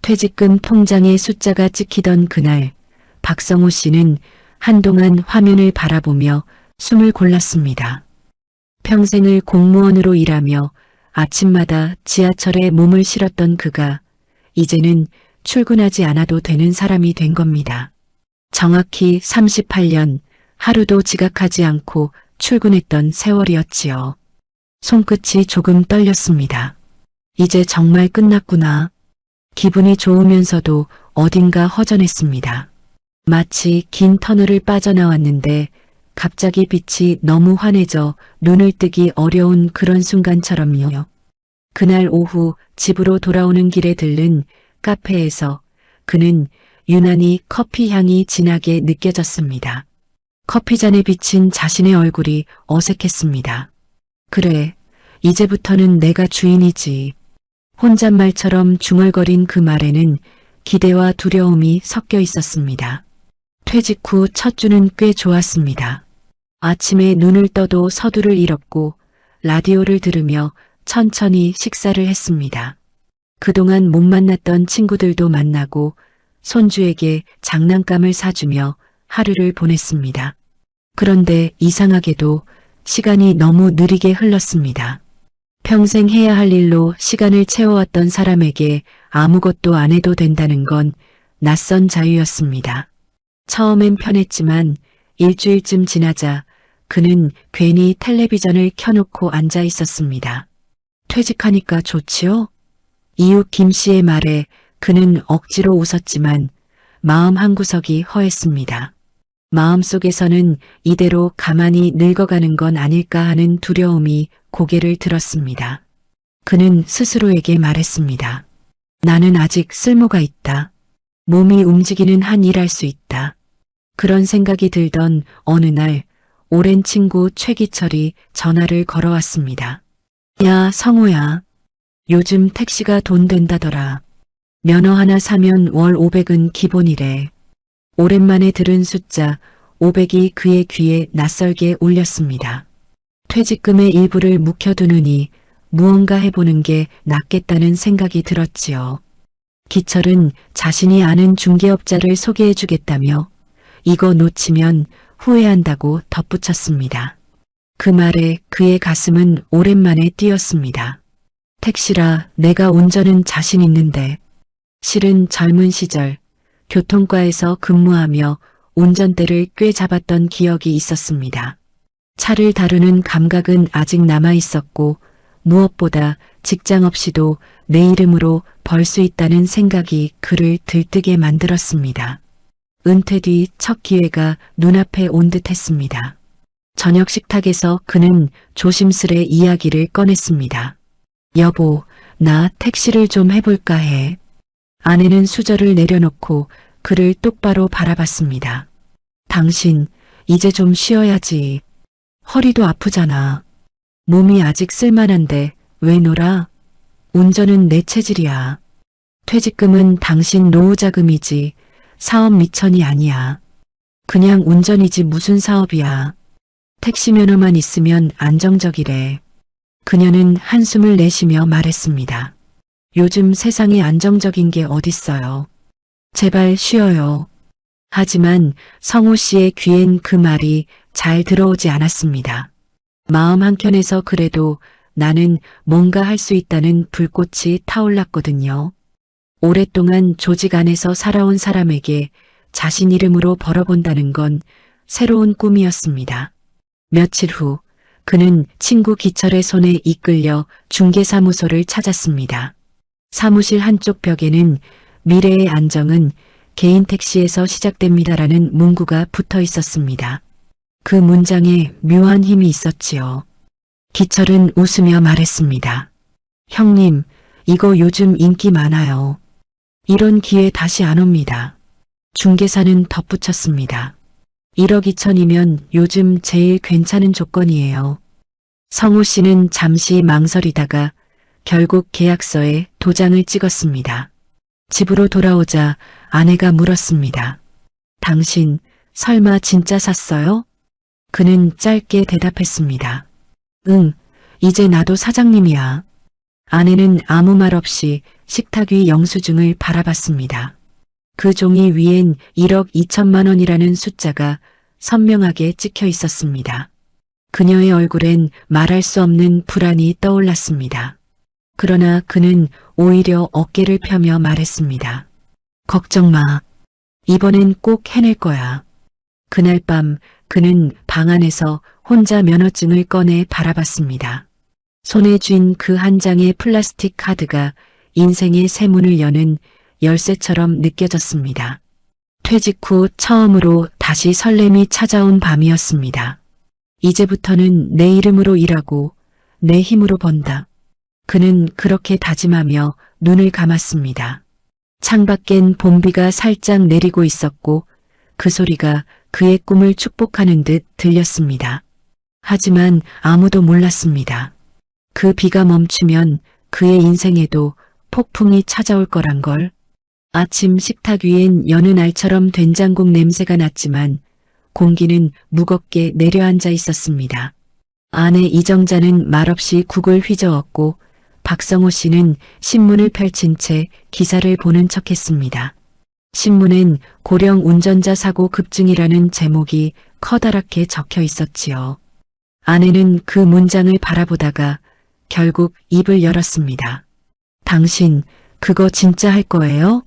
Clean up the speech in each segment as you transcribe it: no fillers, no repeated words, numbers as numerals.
퇴직금 통장에 숫자가 찍히던 그날 박성호 씨는 한동안 화면을 바라보며 숨을 골랐습니다. 평생을 공무원으로 일하며 아침마다 지하철에 몸을 실었던 그가 이제는 출근하지 않아도 되는 사람이 된 겁니다. 정확히 38년 하루도 지각하지 않고 출근했던 세월이었지요. 손끝이 조금 떨렸습니다. 이제 정말 끝났구나. 기분이 좋으면서도 어딘가 허전했습니다. 마치 긴 터널을 빠져나왔는데 갑자기 빛이 너무 환해져 눈을 뜨기 어려운 그런 순간처럼요. 그날 오후 집으로 돌아오는 길에 들른 카페에서 그는 유난히 커피 향이 진하게 느껴졌습니다. 커피잔에 비친 자신의 얼굴이 어색했습니다. 그래, 이제부터는 내가 주인이지. 혼잣말처럼 중얼거린 그 말에는 기대와 두려움이 섞여 있었습니다. 퇴직 후 첫 주는 꽤 좋았습니다. 아침에 눈을 떠도 서두를 일 없고 라디오를 들으며 천천히 식사를 했습니다. 그동안 못 만났던 친구들도 만나고 손주에게 장난감을 사주며 하루를 보냈습니다. 그런데 이상하게도 시간이 너무 느리게 흘렀습니다. 평생 해야 할 일로 시간을 채워왔던 사람에게 아무것도 안 해도 된다는 건 낯선 자유였습니다. 처음엔 편했지만 일주일쯤 지나자 그는 괜히 텔레비전을 켜놓고 앉아 있었습니다. 퇴직하니까 좋지요? 이웃 김 씨의 말에 그는 억지로 웃었지만 마음 한구석이 허했습니다. 마음속에서는 이대로 가만히 늙어가는 건 아닐까 하는 두려움이 고개를 들었습니다. 그는 스스로에게 말했습니다. 나는 아직 쓸모가 있다. 몸이 움직이는 한 일할 수 있다. 그런 생각이 들던 어느 날 오랜 친구 최기철이 전화를 걸어왔습니다. 야, 성호야. 요즘 택시가 돈 된다더라. 면허 하나 사면 월 500은 기본이래. 오랜만에 들은 숫자 500이 그의 귀에 낯설게 울렸습니다. 퇴직금의 일부를 묵혀두느니 무언가 해보는 게 낫겠다는 생각이 들었지요. 기철은 자신이 아는 중개업자를 소개해주겠다며 이거 놓치면 후회한다고 덧붙였습니다. 그 말에 그의 가슴은 오랜만에 뛰었습니다. 택시라 내가 운전은 자신 있는데 실은 젊은 시절 교통과에서 근무하며 운전대를 꽤 잡았던 기억이 있었습니다. 차를 다루는 감각은 아직 남아 있었고 무엇보다 직장 없이도 내 이름으로 벌 수 있다는 생각이 그를 들뜨게 만들었습니다. 은퇴 뒤 첫 기회가 눈앞에 온 듯했습니다. 저녁 식탁에서 그는 조심스레 이야기를 꺼냈습니다. 여보, 나 택시를 좀 해볼까 해. 아내는 수저를 내려놓고 그를 똑바로 바라봤습니다. 당신, 이제 좀 쉬어야지. 허리도 아프잖아. 몸이 아직 쓸만한데 왜 놀아? 운전은 내 체질이야. 퇴직금은 당신 노후자금이지 사업 미천이 아니야. 그냥 운전이지 무슨 사업이야. 택시 면허만 있으면 안정적이래. 그녀는 한숨을 내쉬며 말했습니다. 요즘 세상에 안정적인 게 어딨어요. 제발 쉬어요. 하지만 성호 씨의 귀엔 그 말이 잘 들어오지 않았습니다. 마음 한켠에서 그래도 나는 뭔가 할 수 있다는 불꽃이 타올랐거든요. 오랫동안 조직 안에서 살아온 사람에게 자신 이름으로 벌어본다는 건 새로운 꿈이었습니다. 며칠 후 그는 친구 기철의 손에 이끌려 중개사무소를 찾았습니다. 사무실 한쪽 벽에는 미래의 안정은 개인 택시에서 시작됩니다라는 문구가 붙어 있었습니다. 그 문장에 묘한 힘이 있었지요. 기철은 웃으며 말했습니다. 형님, 이거 요즘 인기 많아요. 이런 기회 다시 안 옵니다. 중개사는 덧붙였습니다. 1억 2천이면 요즘 제일 괜찮은 조건이에요. 성호 씨는 잠시 망설이다가 결국 계약서에 도장을 찍었습니다. 집으로 돌아오자 아내가 물었습니다. 당신 설마 진짜 샀어요? 그는 짧게 대답했습니다. 응, 이제 나도 사장님이야. 아내는 아무 말 없이 식탁 위 영수증을 바라봤습니다. 그 종이 위엔 1억 2천만 원이라는 숫자가 선명하게 찍혀 있었습니다. 그녀의 얼굴엔 말할 수 없는 불안이 떠올랐습니다. 그러나 그는 오히려 어깨를 펴며 말했습니다. 걱정 마. 이번엔 꼭 해낼 거야. 그날 밤 그는 방 안에서 혼자 면허증을 꺼내 바라봤습니다. 손에 쥔 그 한 장의 플라스틱 카드가 인생의 새 문을 여는 열쇠처럼 느껴졌습니다. 퇴직 후 처음으로 다시 설렘이 찾아온 밤이었습니다. 이제부터는 내 이름으로 일하고 내 힘으로 번다. 그는 그렇게 다짐하며 눈을 감았습니다. 창밖엔 봄비가 살짝 내리고 있었고 그 소리가 그의 꿈을 축복하는 듯 들렸습니다. 하지만 아무도 몰랐습니다. 그 비가 멈추면 그의 인생에도 폭풍이 찾아올 거란 걸. 아침 식탁 위엔 여느 날처럼 된장국 냄새가 났지만 공기는 무겁게 내려앉아 있었습니다. 아내 이정자는 말없이 국을 휘저었고 박성호 씨는 신문을 펼친 채 기사를 보는 척했습니다. 신문엔 고령 운전자 사고 급증이라는 제목이 커다랗게 적혀 있었지요. 아내는 그 문장을 바라보다가 결국 입을 열었습니다. 당신 그거 진짜 할 거예요?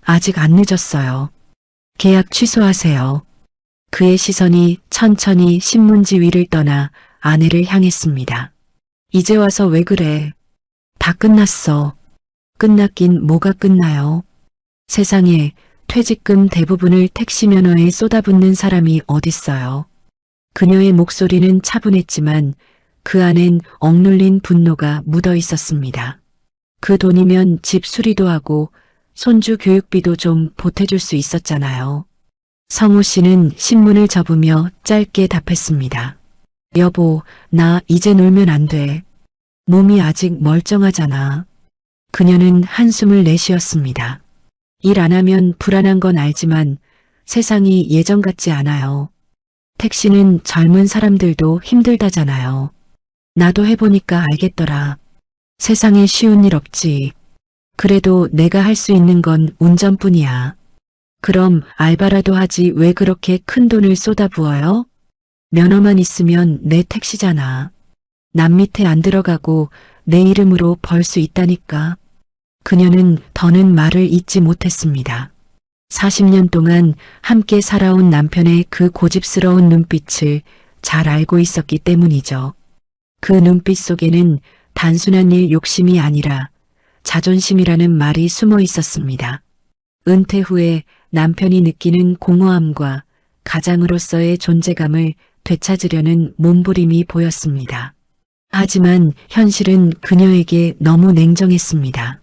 아직 안 늦었어요. 계약 취소하세요. 그의 시선이 천천히 신문지 위를 떠나 아내를 향했습니다. 이제 와서 왜 그래? 다 끝났어. 끝났긴 뭐가 끝나요? 세상에 퇴직금 대부분을 택시 면허에 쏟아붓는 사람이 어딨어요. 그녀의 목소리는 차분했지만 그 안엔 억눌린 분노가 묻어 있었습니다. 그 돈이면 집 수리도 하고 손주 교육비도 좀 보태줄 수 있었잖아요. 성호 씨는 신문을 접으며 짧게 답했습니다. 여보, 나 이제 놀면 안 돼. 몸이 아직 멀쩡하잖아. 그녀는 한숨을 내쉬었습니다. 일 안 하면 불안한 건 알지만 세상이 예전 같지 않아요. 택시는 젊은 사람들도 힘들다잖아요. 나도 해보니까 알겠더라. 세상에 쉬운 일 없지. 그래도 내가 할 수 있는 건 운전뿐이야. 그럼 알바라도 하지 왜 그렇게 큰 돈을 쏟아부어요? 면허만 있으면 내 택시잖아. 남 밑에 안 들어가고 내 이름으로 벌 수 있다니까. 그녀는 더는 말을 잇지 못했습니다. 40년 동안 함께 살아온 남편의 그 고집스러운 눈빛을 잘 알고 있었기 때문이죠. 그 눈빛 속에는 단순한 일 욕심이 아니라 자존심이라는 말이 숨어 있었습니다. 은퇴 후에 남편이 느끼는 공허함과 가장으로서의 존재감을 되찾으려는 몸부림이 보였습니다. 하지만 현실은 그녀에게 너무 냉정했습니다.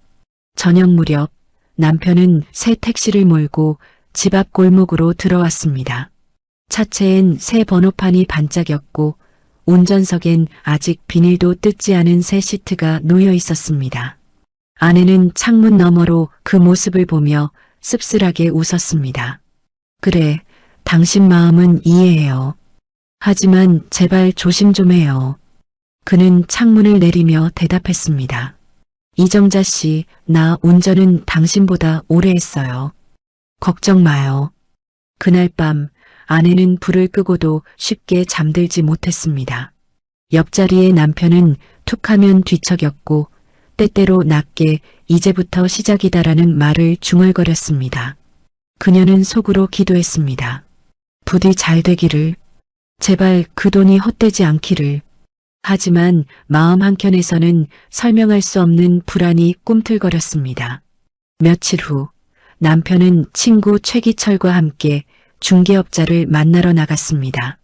저녁 무렵 남편은 새 택시를 몰고 집 앞 골목으로 들어왔습니다. 차체엔 새 번호판이 반짝였고 운전석엔 아직 비닐도 뜯지 않은 새 시트가 놓여 있었습니다. 아내는 창문 너머로 그 모습을 보며 씁쓸하게 웃었습니다. 그래, 당신 마음은 이해해요. 하지만 제발 조심 좀 해요. 그는 창문을 내리며 대답했습니다. 이정자 씨, 나 운전은 당신보다 오래 했어요. 걱정 마요. 그날 밤 아내는 불을 끄고도 쉽게 잠들지 못했습니다. 옆자리의 남편은 툭하면 뒤척였고 때때로 낮게 이제부터 시작이다라는 말을 중얼거렸습니다. 그녀는 속으로 기도했습니다. 부디 잘 되기를. 제발 그 돈이 헛되지 않기를. 하지만 마음 한켠에서는 설명할 수 없는 불안이 꿈틀거렸습니다. 며칠 후 남편은 친구 최기철과 함께 중개업자를 만나러 나갔습니다.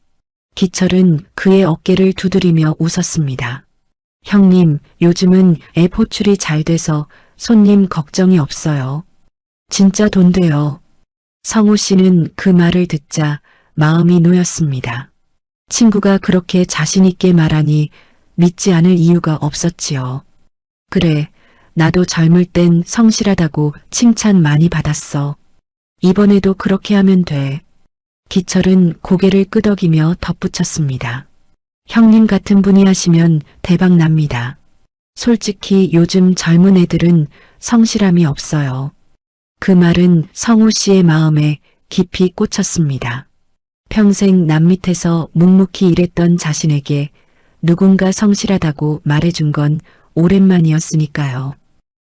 기철은 그의 어깨를 두드리며 웃었습니다. 형님, 요즘은 앱 호출이 잘 돼서 손님 걱정이 없어요. 진짜 돈 돼요. 성우 씨는 그 말을 듣자 마음이 놓였습니다. 친구가 그렇게 자신 있게 말하니 믿지 않을 이유가 없었지요. 그래, 나도 젊을 땐 성실하다고 칭찬 많이 받았어. 이번에도 그렇게 하면 돼. 기철은 고개를 끄덕이며 덧붙였습니다. 형님 같은 분이 하시면 대박 납니다. 솔직히 요즘 젊은 애들은 성실함이 없어요. 그 말은 성우 씨의 마음에 깊이 꽂혔습니다. 평생 남 밑에서 묵묵히 일했던 자신에게 누군가 성실하다고 말해준 건 오랜만이었으니까요.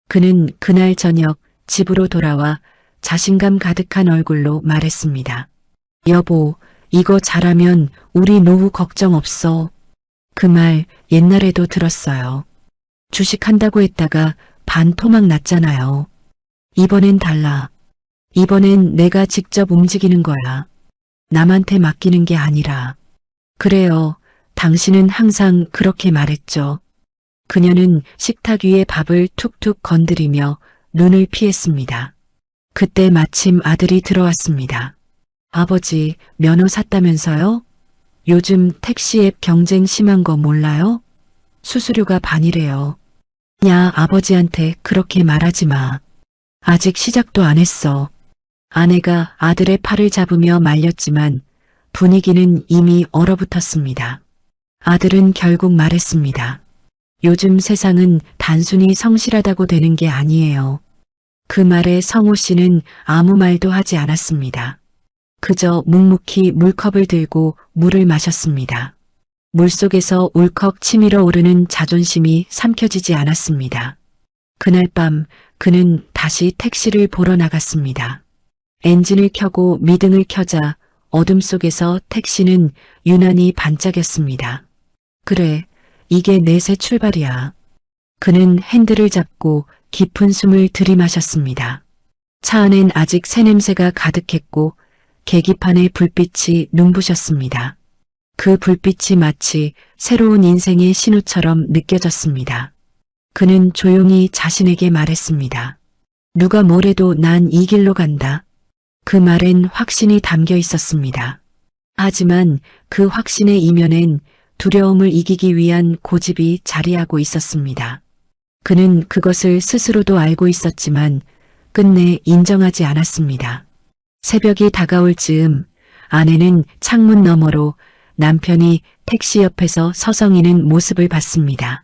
그는 그날 저녁 집으로 돌아와 자신감 가득한 얼굴로 말했습니다. 여보, 이거 잘하면 우리 노후 걱정 없어. 그 말 옛날에도 들었어요. 주식한다고 했다가 반토막 났잖아요. 이번엔 달라. 이번엔 내가 직접 움직이는 거야. 남한테 맡기는 게 아니라. 그래요. 당신은 항상 그렇게 말했죠. 그녀는 식탁 위에 밥을 툭툭 건드리며 눈을 피했습니다. 그때 마침 아들이 들어왔습니다. 아버지, 면허 샀다면서요? 요즘 택시 앱 경쟁 심한 거 몰라요? 수수료가 반이래요. 야, 아버지한테 그렇게 말하지 마. 아직 시작도 안 했어. 아내가 아들의 팔을 잡으며 말렸지만 분위기는 이미 얼어붙었습니다. 아들은 결국 말했습니다. 요즘 세상은 단순히 성실하다고 되는 게 아니에요. 그 말에 성우 씨는 아무 말도 하지 않았습니다. 그저 묵묵히 물컵을 들고 물을 마셨습니다. 물속에서 울컥 치밀어 오르는 자존심이 삼켜지지 않았습니다. 그날 밤 그는 다시 택시를 보러 나갔습니다. 엔진을 켜고 미등을 켜자 어둠 속에서 택시는 유난히 반짝였습니다. 그래, 이게 내 새 출발이야. 그는 핸들을 잡고 깊은 숨을 들이마셨습니다. 차 안엔 아직 새 냄새가 가득했고 계기판의 불빛이 눈부셨습니다. 그 불빛이 마치 새로운 인생의 신호처럼 느껴졌습니다. 그는 조용히 자신에게 말했습니다. 누가 뭐래도 난 이 길로 간다. 그 말엔 확신이 담겨 있었습니다. 하지만 그 확신의 이면엔 두려움을 이기기 위한 고집이 자리하고 있었습니다. 그는 그것을 스스로도 알고 있었지만 끝내 인정하지 않았습니다. 새벽이 다가올 즈음 아내는 창문 너머로 남편이 택시 옆에서 서성이는 모습을 봤습니다.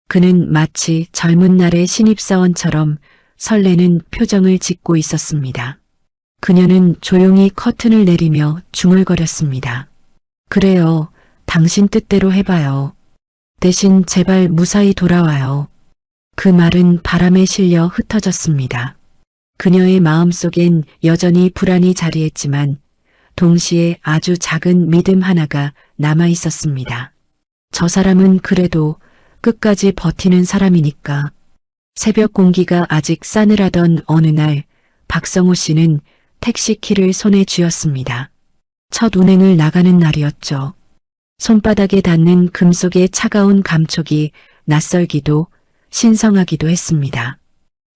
그는 마치 젊은 날의 신입사원처럼 설레는 표정을 짓고 있었습니다. 그녀는 조용히 커튼을 내리며 중얼거렸습니다. 그래요. 당신 뜻대로 해봐요. 대신 제발 무사히 돌아와요. 그 말은 바람에 실려 흩어졌습니다. 그녀의 마음속엔 여전히 불안이 자리했지만 동시에 아주 작은 믿음 하나가 남아 있었습니다. 저 사람은 그래도 끝까지 버티는 사람이니까. 새벽 공기가 아직 싸늘하던 어느 날 박성호 씨는 택시키를 손에 쥐었습니다. 첫 운행을 나가는 날이었죠. 손바닥에 닿는 금속의 차가운 감촉이 낯설기도 신성하기도 했습니다.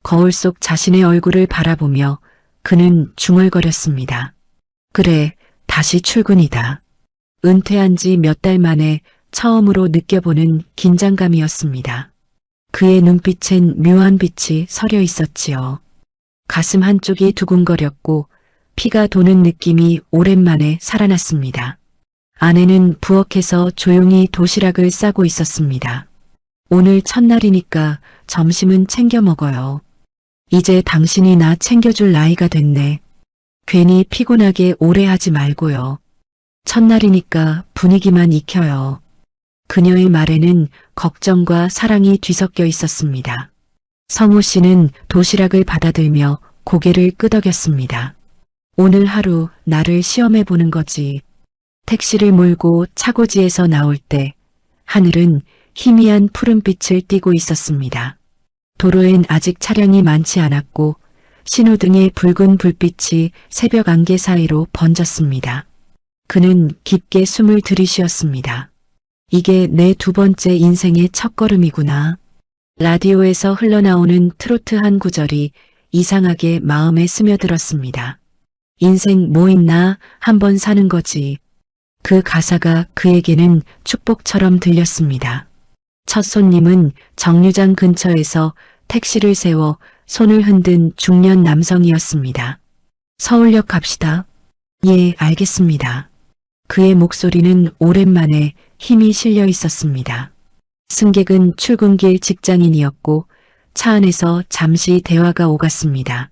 거울 속 자신의 얼굴을 바라보며 그는 중얼거렸습니다. 그래, 다시 출근이다. 은퇴한 지 몇 달 만에 처음으로 느껴보는 긴장감이었습니다. 그의 눈빛엔 묘한 빛이 서려 있었지요. 가슴 한쪽이 두근거렸고 피가 도는 느낌이 오랜만에 살아났습니다. 아내는 부엌에서 조용히 도시락을 싸고 있었습니다. 오늘 첫날이니까 점심은 챙겨 먹어요. 이제 당신이 나 챙겨줄 나이가 됐네. 괜히 피곤하게 오래 하지 말고요. 첫날이니까 분위기만 익혀요. 그녀의 말에는 걱정과 사랑이 뒤섞여 있었습니다. 성우 씨는 도시락을 받아들며 고개를 끄덕였습니다. 오늘 하루 나를 시험해 보는 거지. 택시를 몰고 차고지에서 나올 때 하늘은 희미한 푸른빛을 띠고 있었습니다. 도로엔 아직 차량이 많지 않았고 신호등의 붉은 불빛이 새벽 안개 사이로 번졌습니다. 그는 깊게 숨을 들이쉬었습니다. 이게 내 두 번째 인생의 첫걸음이구나. 라디오에서 흘러나오는 트로트 한 구절이 이상하게 마음에 스며들었습니다. 인생 뭐 있나 한번 사는 거지. 그 가사가 그에게는 축복처럼 들렸습니다. 첫 손님은 정류장 근처에서 택시를 세워 손을 흔든 중년 남성이었습니다. 서울역 갑시다. 예, 알겠습니다. 그의 목소리는 오랜만에 힘이 실려 있었습니다. 승객은 출근길 직장인이었고 차 안에서 잠시 대화가 오갔습니다.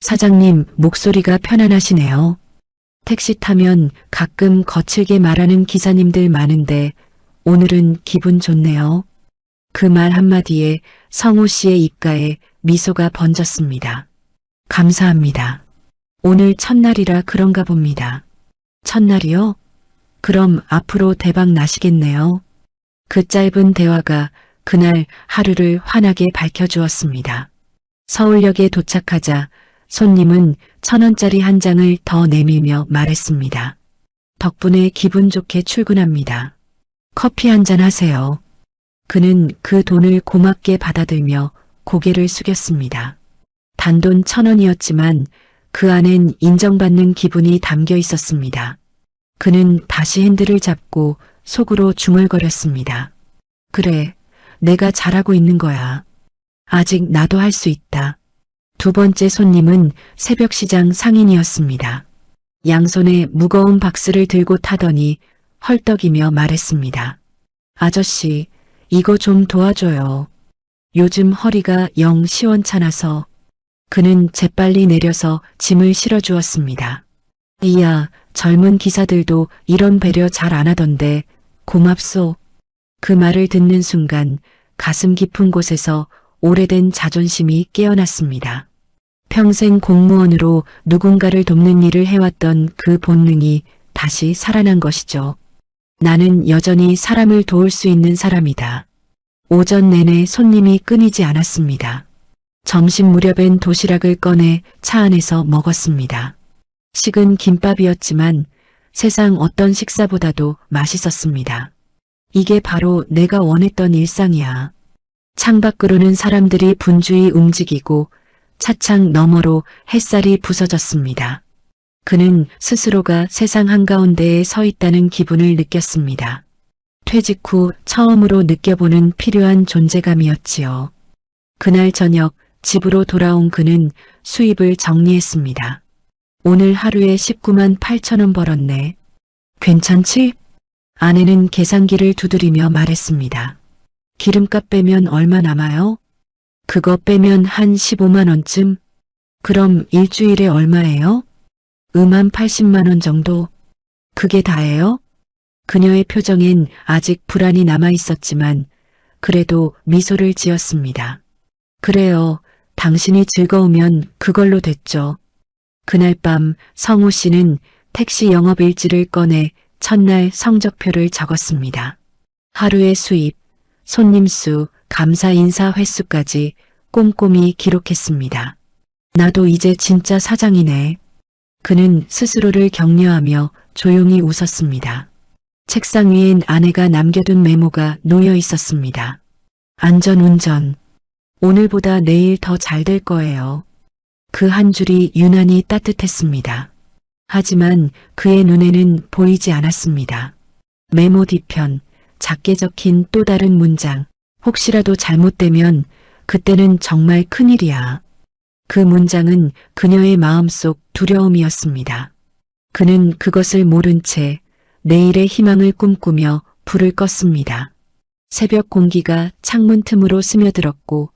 사장님, 목소리가 편안하시네요. 택시 타면 가끔 거칠게 말하는 기사님들 많은데 오늘은 기분 좋네요. 그 말 한마디에 성우 씨의 입가에 미소가 번졌습니다. 감사합니다. 오늘 첫날이라 그런가 봅니다. 첫날이요? 그럼 앞으로 대박 나시겠네요. 그 짧은 대화가 그날 하루를 환하게 밝혀주었습니다. 서울역에 도착하자 손님은 1,000원짜리 한 장을 더 내밀며 말했습니다. 덕분에 기분 좋게 출근합니다. 커피 한 잔 하세요. 그는 그 돈을 고맙게 받아들며 고개를 숙였습니다. 단돈 1,000원이었지만 그 안엔 인정받는 기분이 담겨 있었습니다. 그는 다시 핸들을 잡고 속으로 중얼거렸습니다. 그래, 내가 잘하고 있는 거야. 아직 나도 할 수 있다. 두 번째 손님은 새벽시장 상인이었습니다. 양손에 무거운 박스를 들고 타더니 헐떡이며 말했습니다. 아저씨, 이거 좀 도와줘요. 요즘 허리가 영 시원찮아서. 그는 재빨리 내려서 짐을 실어주었습니다. 이야, 젊은 기사들도 이런 배려 잘 안 하던데 고맙소. 그 말을 듣는 순간 가슴 깊은 곳에서 오래된 자존심이 깨어났습니다. 평생 공무원으로 누군가를 돕는 일을 해왔던 그 본능이 다시 살아난 것이죠. 나는 여전히 사람을 도울 수 있는 사람이다. 오전 내내 손님이 끊이지 않았습니다. 점심 무렵엔 도시락을 꺼내 차 안에서 먹었습니다. 식은 김밥이었지만 세상 어떤 식사보다도 맛있었습니다. 이게 바로 내가 원했던 일상이야. 창밖으로는 사람들이 분주히 움직이고 차창 너머로 햇살이 부서졌습니다. 그는 스스로가 세상 한가운데에 서 있다는 기분을 느꼈습니다. 퇴직 후 처음으로 느껴보는 필요한 존재감이었지요. 그날 저녁 집으로 돌아온 그는 수입을 정리했습니다. 오늘 하루에 19만 8천 원 벌었네. 괜찮지? 아내는 계산기를 두드리며 말했습니다. 기름값 빼면 얼마 남아요? 그거 빼면 한 15만 원쯤? 그럼 일주일에 얼마예요? 80만 원 정도. 그게 다예요? 그녀의 표정엔 아직 불안이 남아 있었지만 그래도 미소를 지었습니다. 그래요. 당신이 즐거우면 그걸로 됐죠. 그날 밤 성우 씨는 택시 영업일지를 꺼내 첫날 성적표를 적었습니다. 하루의 수입, 손님 수, 감사 인사 횟수까지 꼼꼼히 기록했습니다. 나도 이제 진짜 사장이네. 그는 스스로를 격려하며 조용히 웃었습니다. 책상 위엔 아내가 남겨둔 메모가 놓여 있었습니다. 안전운전. 오늘보다 내일 더 잘 될 거예요. 그 한 줄이 유난히 따뜻했습니다. 하지만 그의 눈에는 보이지 않았습니다. 메모 뒤편, 작게 적힌 또 다른 문장. 혹시라도 잘못되면 그때는 정말 큰일이야. 그 문장은 그녀의 마음속 두려움이었습니다. 그는 그것을 모른 채 내일의 희망을 꿈꾸며 불을 껐습니다. 새벽 공기가 창문 틈으로 스며들었고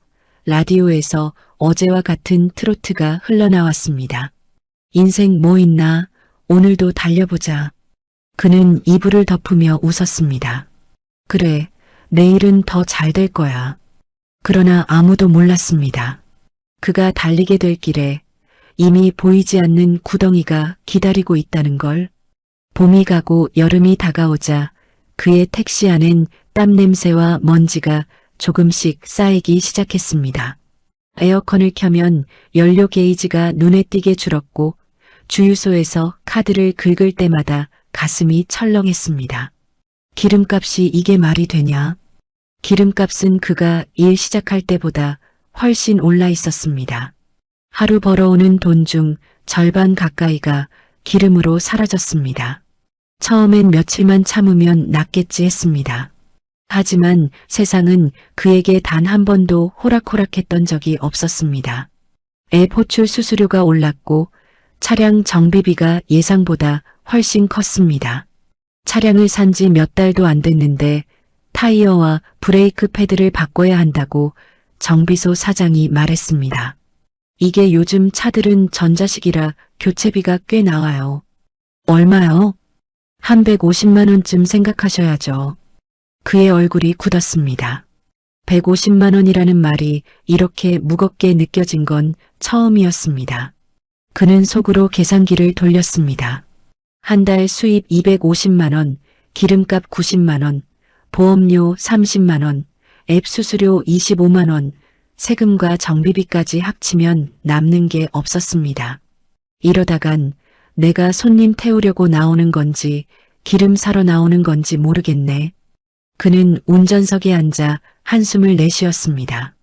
라디오에서 어제와 같은 트로트가 흘러나왔습니다. 인생 뭐 있나? 오늘도 달려보자. 그는 이불을 덮으며 웃었습니다. 그래, 내일은 더 잘 될 거야. 그러나 아무도 몰랐습니다. 그가 달리게 될 길에 이미 보이지 않는 구덩이가 기다리고 있다는 걸. 봄이 가고 여름이 다가오자 그의 택시 안엔 땀 냄새와 먼지가 조금씩 쌓이기 시작했습니다. 에어컨을 켜면 연료 게이지가 눈에 띄게 줄었고 주유소에서 카드를 긁을 때마다 가슴이 철렁했습니다. 기름값이 이게 말이 되냐? 기름값은 그가 일 시작할 때보다 훨씬 올라 있었습니다. 하루 벌어오는 돈 중 절반 가까이가 기름으로 사라졌습니다. 처음엔 며칠만 참으면 낫겠지 했습니다. 하지만 세상은 그에게 단 한 번도 호락호락했던 적이 없었습니다. 앱 호출 수수료가 올랐고 차량 정비비가 예상보다 훨씬 컸습니다. 차량을 산 지 몇 달도 안 됐는데 타이어와 브레이크 패드를 바꿔야 한다고 정비소 사장이 말했습니다. 이게 요즘 차들은 전자식이라 교체비가 꽤 나와요. 얼마요? 한 150만 원쯤 생각하셔야죠. 그의 얼굴이 굳었습니다. 150만 원이라는 말이 이렇게 무겁게 느껴진 건 처음이었습니다. 그는 속으로 계산기를 돌렸습니다. 한 달 수입 250만 원, 기름값 90만 원, 보험료 30만 원, 앱 수수료 25만 원, 세금과 정비비까지 합치면 남는 게 없었습니다. 이러다간 내가 손님 태우려고 나오는 건지 기름 사러 나오는 건지 모르겠네. 그는 운전석에 앉아 한숨을 내쉬었습니다.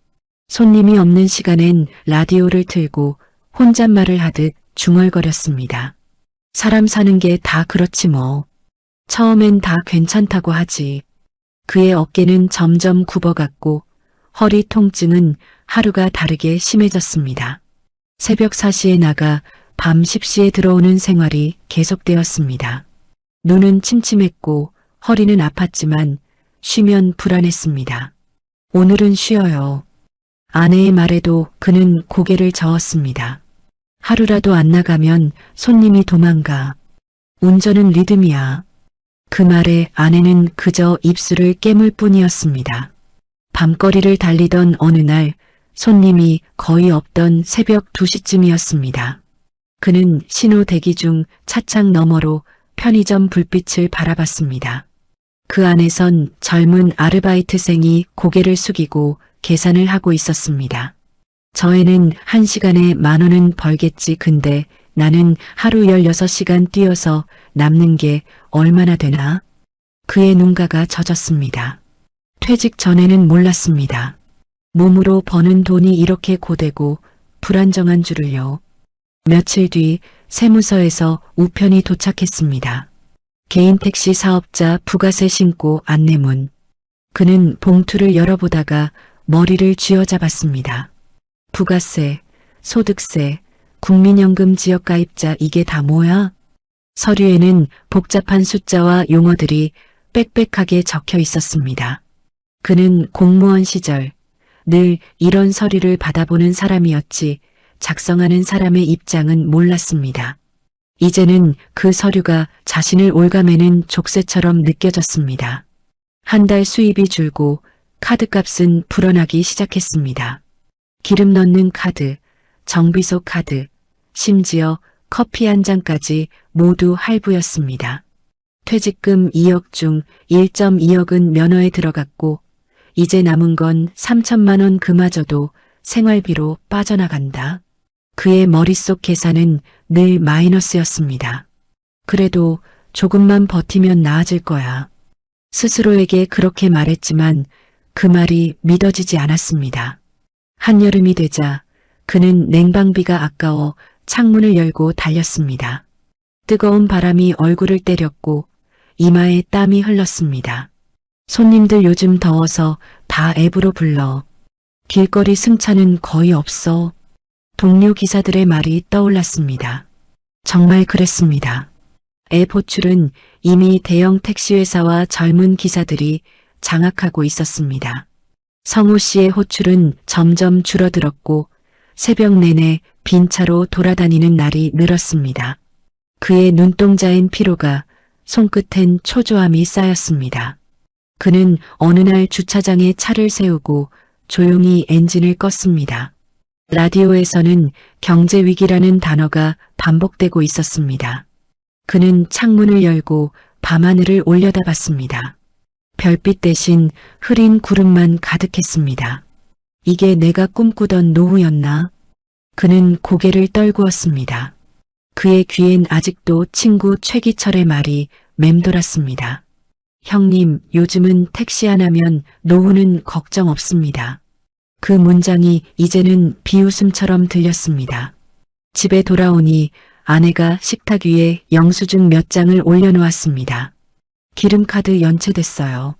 손님이 없는 시간엔 라디오를 틀고 혼잣말을 하듯 중얼거렸습니다. 사람 사는 게 다 그렇지 뭐. 처음엔 다 괜찮다고 하지. 그의 어깨는 점점 굽어갔고 허리 통증은 하루가 다르게 심해졌습니다. 새벽 4시에 나가 밤 10시에 들어오는 생활이 계속되었습니다. 눈은 침침했고 허리는 아팠지만 쉬면 불안했습니다. 오늘은 쉬어요. 아내의 말에도 그는 고개를 저었습니다. 하루라도 안 나가면 손님이 도망가. 운전은 리듬이야. 그 말에 아내는 그저 입술을 깨물 뿐이었습니다. 밤거리를 달리던 어느 날 손님이 거의 없던 새벽 2시쯤이었습니다. 그는 신호 대기 중 차창 너머로 편의점 불빛을 바라봤습니다. 그 안에선 젊은 아르바이트생이 고개를 숙이고 계산을 하고 있었습니다. 저에는 1시간에 10,000원은 벌겠지. 근데 나는 하루 16시간 뛰어서 남는 게 얼마나 되나? 그의 눈가가 젖었습니다. 퇴직 전에는 몰랐습니다. 몸으로 버는 돈이 이렇게 고되고 불안정한 줄을요. 며칠 뒤 세무서에서 우편이 도착했습니다. 개인 택시 사업자 부가세 신고 안내문. 그는 봉투를 열어보다가 머리를 쥐어잡았습니다. 부가세, 소득세, 국민연금 지역가입자 이게 다 뭐야? 서류에는 복잡한 숫자와 용어들이 빽빽하게 적혀 있었습니다. 그는 공무원 시절 늘 이런 서류를 받아보는 사람이었지 작성하는 사람의 입장은 몰랐습니다. 이제는 그 서류가 자신을 올가매는 족쇄처럼 느껴졌습니다. 한 달 수입이 줄고 카드값은 불어나기 시작했습니다. 기름 넣는 카드, 정비소 카드, 심지어 커피 한 잔까지 모두 할부였습니다. 퇴직금 2억 중 1.2억은 면허에 들어갔고 이제 남은 건 3천만 원 그마저도 생활비로 빠져나간다. 그의 머릿속 계산은 늘 마이너스였습니다. 그래도 조금만 버티면 나아질 거야. 스스로에게 그렇게 말했지만 그 말이 믿어지지 않았습니다. 한여름이 되자 그는 냉방비가 아까워 창문을 열고 달렸습니다. 뜨거운 바람이 얼굴을 때렸고 이마에 땀이 흘렀습니다. 손님들 요즘 더워서 다 앱으로 불러. 길거리 승차는 거의 없어. 동료 기사들의 말이 떠올랐습니다. 정말 그랬습니다. 앱 호출은 이미 대형 택시회사와 젊은 기사들이 장악하고 있었습니다. 성우 씨의 호출은 점점 줄어들었고 새벽 내내 빈 차로 돌아다니는 날이 늘었습니다. 그의 눈동자엔 피로가, 손끝엔 초조함이 쌓였습니다. 그는 어느 날 주차장에 차를 세우고 조용히 엔진을 껐습니다. 라디오에서는 경제 위기라는 단어가 반복되고 있었습니다. 그는 창문을 열고 밤하늘을 올려다봤습니다. 별빛 대신 흐린 구름만 가득했습니다. 이게 내가 꿈꾸던 노후였나? 그는 고개를 떨구었습니다. 그의 귀엔 아직도 친구 최기철의 말이 맴돌았습니다. 형님, 요즘은 택시 하나면 노후는 걱정 없습니다. 그 문장이 이제는 비웃음처럼 들렸습니다. 집에 돌아오니 아내가 식탁 위에 영수증 몇 장을 올려놓았습니다. 기름카드 연체됐어요.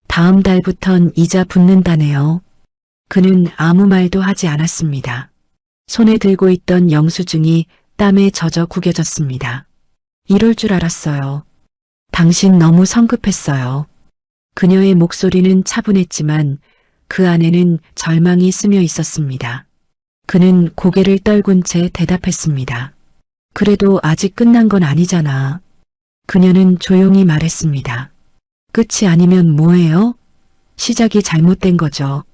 다음 달부턴 이자 붙는다네요. 그는 아무 말도 하지 않았습니다. 손에 들고 있던 영수증이 땀에 젖어 구겨졌습니다. 이럴 줄 알았어요. 당신 너무 성급했어요. 그녀의 목소리는 차분했지만 그 안에는 절망이 스며 있었습니다. 그는 고개를 떨군 채 대답했습니다. 그래도 아직 끝난 건 아니잖아. 그녀는 조용히 말했습니다. 끝이 아니면 뭐예요? 시작이 잘못된 거죠.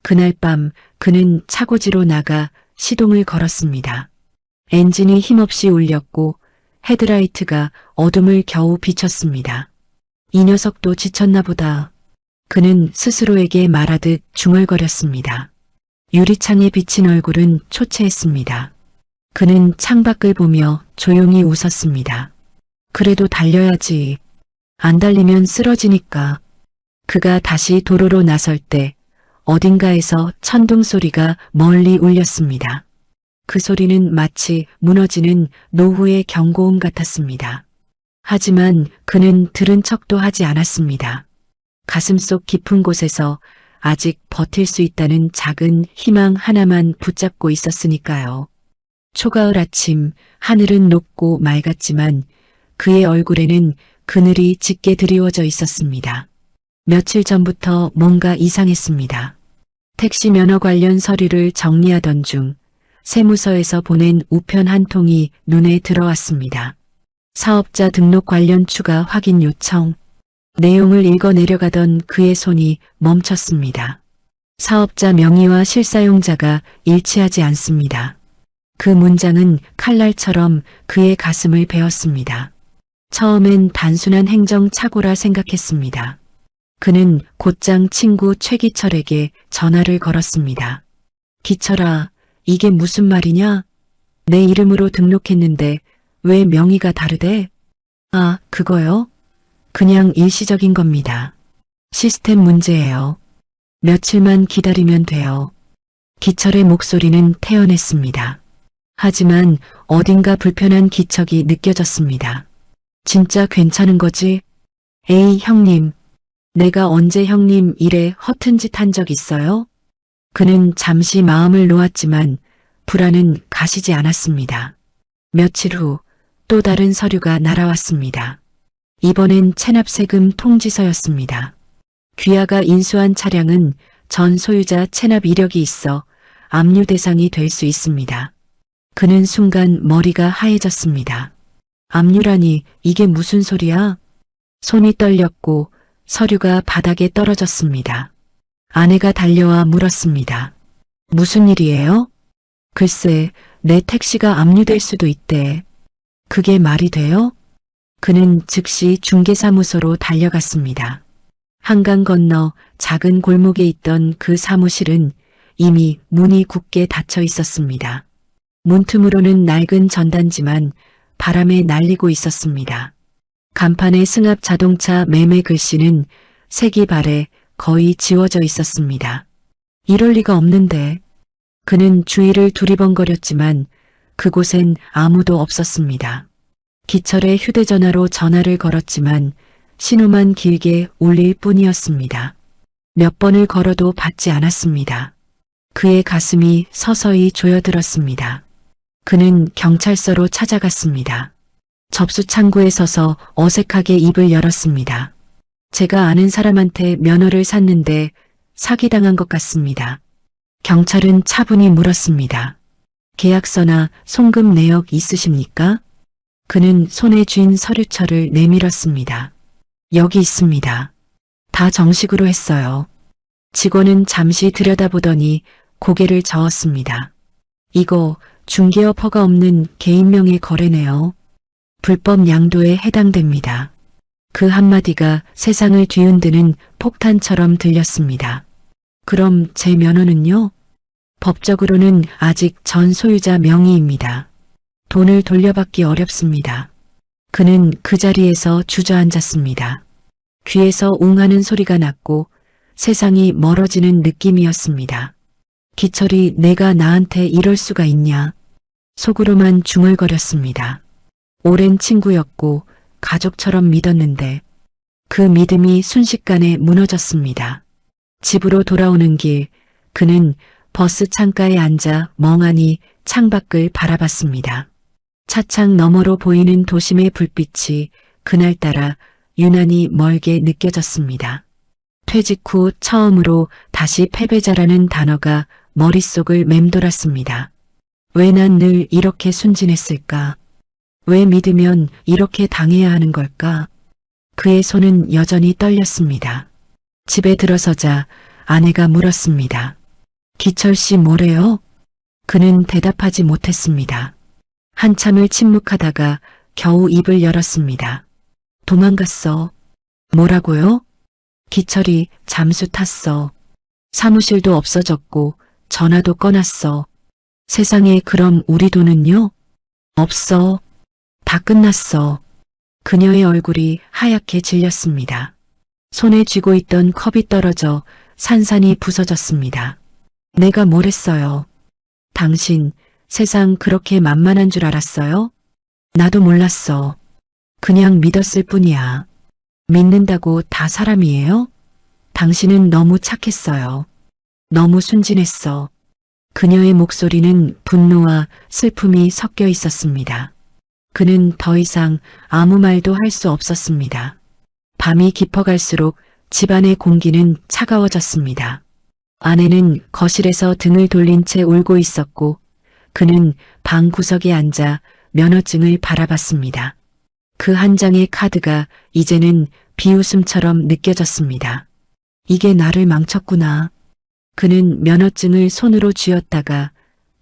그날 밤 그는 차고지로 나가 시동을 걸었습니다. 엔진이 힘없이 울렸고 헤드라이트가 어둠을 겨우 비췄습니다. 이 녀석도 지쳤나 보다. 그는 스스로에게 말하듯 중얼거렸습니다. 유리창에 비친 얼굴은 초췌했습니다. 그는 창밖을 보며 조용히 웃었습니다. 그래도 달려야지. 안 달리면 쓰러지니까. 그가 다시 도로로 나설 때 어딘가에서 천둥 소리가 멀리 울렸습니다. 그 소리는 마치 무너지는 노후의 경고음 같았습니다. 하지만 그는 들은 척도 하지 않았습니다. 가슴속 깊은 곳에서 아직 버틸 수 있다는 작은 희망 하나만 붙잡고 있었으니까요. 초가을 아침 하늘은 높고 맑았지만 그의 얼굴에는 그늘이 짙게 드리워져 있었습니다. 며칠 전부터 뭔가 이상했습니다. 택시 면허 관련 서류를 정리하던 중 세무서에서 보낸 우편 한 통이 눈에 들어왔습니다. 사업자 등록 관련 추가 확인 요청. 내용을 읽어 내려가던 그의 손이 멈췄습니다. 사업자 명의와 실사용자가 일치하지 않습니다. 그 문장은 칼날처럼 그의 가슴을 베었습니다. 처음엔 단순한 행정착오라 생각했습니다. 그는 곧장 친구 최기철에게 전화를 걸었습니다. 기철아, 이게 무슨 말이냐? 내 이름으로 등록했는데 왜 명의가 다르대? 아, 그거요? 그냥 일시적인 겁니다. 시스템 문제예요. 며칠만 기다리면 돼요. 기철의 목소리는 태연했습니다. 하지만 어딘가 불편한 기척이 느껴졌습니다. 진짜 괜찮은 거지? 에이, 형님. 내가 언제 형님 일에 허튼 짓 한 적 있어요? 그는 잠시 마음을 놓았지만 불안은 가시지 않았습니다. 며칠 후 또 다른 서류가 날아왔습니다. 이번엔 체납세금 통지서였습니다. 귀하가 인수한 차량은 전 소유자 체납 이력이 있어 압류 대상이 될 수 있습니다. 그는 순간 머리가 하얘졌습니다. 압류라니 이게 무슨 소리야? 손이 떨렸고 서류가 바닥에 떨어졌습니다. 아내가 달려와 물었습니다. 무슨 일이에요? 글쎄, 내 택시가 압류될 수도 있대. 그게 말이 돼요? 그는 즉시 중개사무소로 달려갔습니다. 한강 건너 작은 골목에 있던 그 사무실은 이미 문이 굳게 닫혀 있었습니다. 문틈으로는 낡은 전단지만 바람에 날리고 있었습니다. 간판의 승합 자동차 매매 글씨는 색이 발에 거의 지워져 있었습니다. 이럴 리가 없는데. 그는 주위를 두리번거렸지만 그곳엔 아무도 없었습니다. 기철의 휴대전화로 전화를 걸었지만 신호만 길게 울릴 뿐이었습니다. 몇 번을 걸어도 받지 않았습니다. 그의 가슴이 서서히 조여들었습니다. 그는 경찰서로 찾아갔습니다. 접수 창구에 서서 어색하게 입을 열었습니다. 제가 아는 사람한테 면허를 샀는데 사기당한 것 같습니다. 경찰은 차분히 물었습니다. 계약서나 송금 내역 있으십니까? 그는 손에 쥔 서류철을 내밀었습니다. 여기 있습니다. 다 정식으로 했어요. 직원은 잠시 들여다보더니 고개를 저었습니다. 이거 중개업 허가 없는 개인명의 거래네요. 불법 양도에 해당됩니다. 그 한마디가 세상을 뒤흔드는 폭탄처럼 들렸습니다. 그럼 제 면허는요? 법적으로는 아직 전 소유자 명의입니다. 돈을 돌려받기 어렵습니다. 그는 그 자리에서 주저앉았습니다. 귀에서 웅하는 소리가 났고 세상이 멀어지는 느낌이었습니다. 기철이 내가 나한테 이럴 수가 있냐. 속으로만 중얼거렸습니다. 오랜 친구였고 가족처럼 믿었는데 그 믿음이 순식간에 무너졌습니다. 집으로 돌아오는 길 그는 버스 창가에 앉아 멍하니 창밖을 바라봤습니다. 차창 너머로 보이는 도심의 불빛이 그날따라 유난히 멀게 느껴졌습니다. 퇴직 후 처음으로 다시 패배자라는 단어가 머릿속을 맴돌았습니다. 왜 난 늘 이렇게 순진했을까? 왜 믿으면 이렇게 당해야 하는 걸까? 그의 손은 여전히 떨렸습니다. 집에 들어서자 아내가 물었습니다. 기철 씨 뭐래요? 그는 대답하지 못했습니다. 한참을 침묵하다가 겨우 입을 열었습니다. 도망갔어. 뭐라고요? 기철이 잠수 탔어. 사무실도 없어졌고 전화도 꺼놨어. 세상에 그럼 우리 돈은요? 없어. 다 끝났어. 그녀의 얼굴이 하얗게 질렸습니다. 손에 쥐고 있던 컵이 떨어져 산산이 부서졌습니다. 내가 뭘 했어요? 당신 세상 그렇게 만만한 줄 알았어요? 나도 몰랐어. 그냥 믿었을 뿐이야. 믿는다고 다 사람이에요? 당신은 너무 착했어요. 너무 순진했어. 그녀의 목소리는 분노와 슬픔이 섞여 있었습니다. 그는 더 이상 아무 말도 할 수 없었습니다. 밤이 깊어갈수록 집안의 공기는 차가워졌습니다. 아내는 거실에서 등을 돌린 채 울고 있었고 그는 방 구석에 앉아 면허증을 바라봤습니다. 그 한 장의 카드가 이제는 비웃음처럼 느껴졌습니다. 이게 나를 망쳤구나. 그는 면허증을 손으로 쥐었다가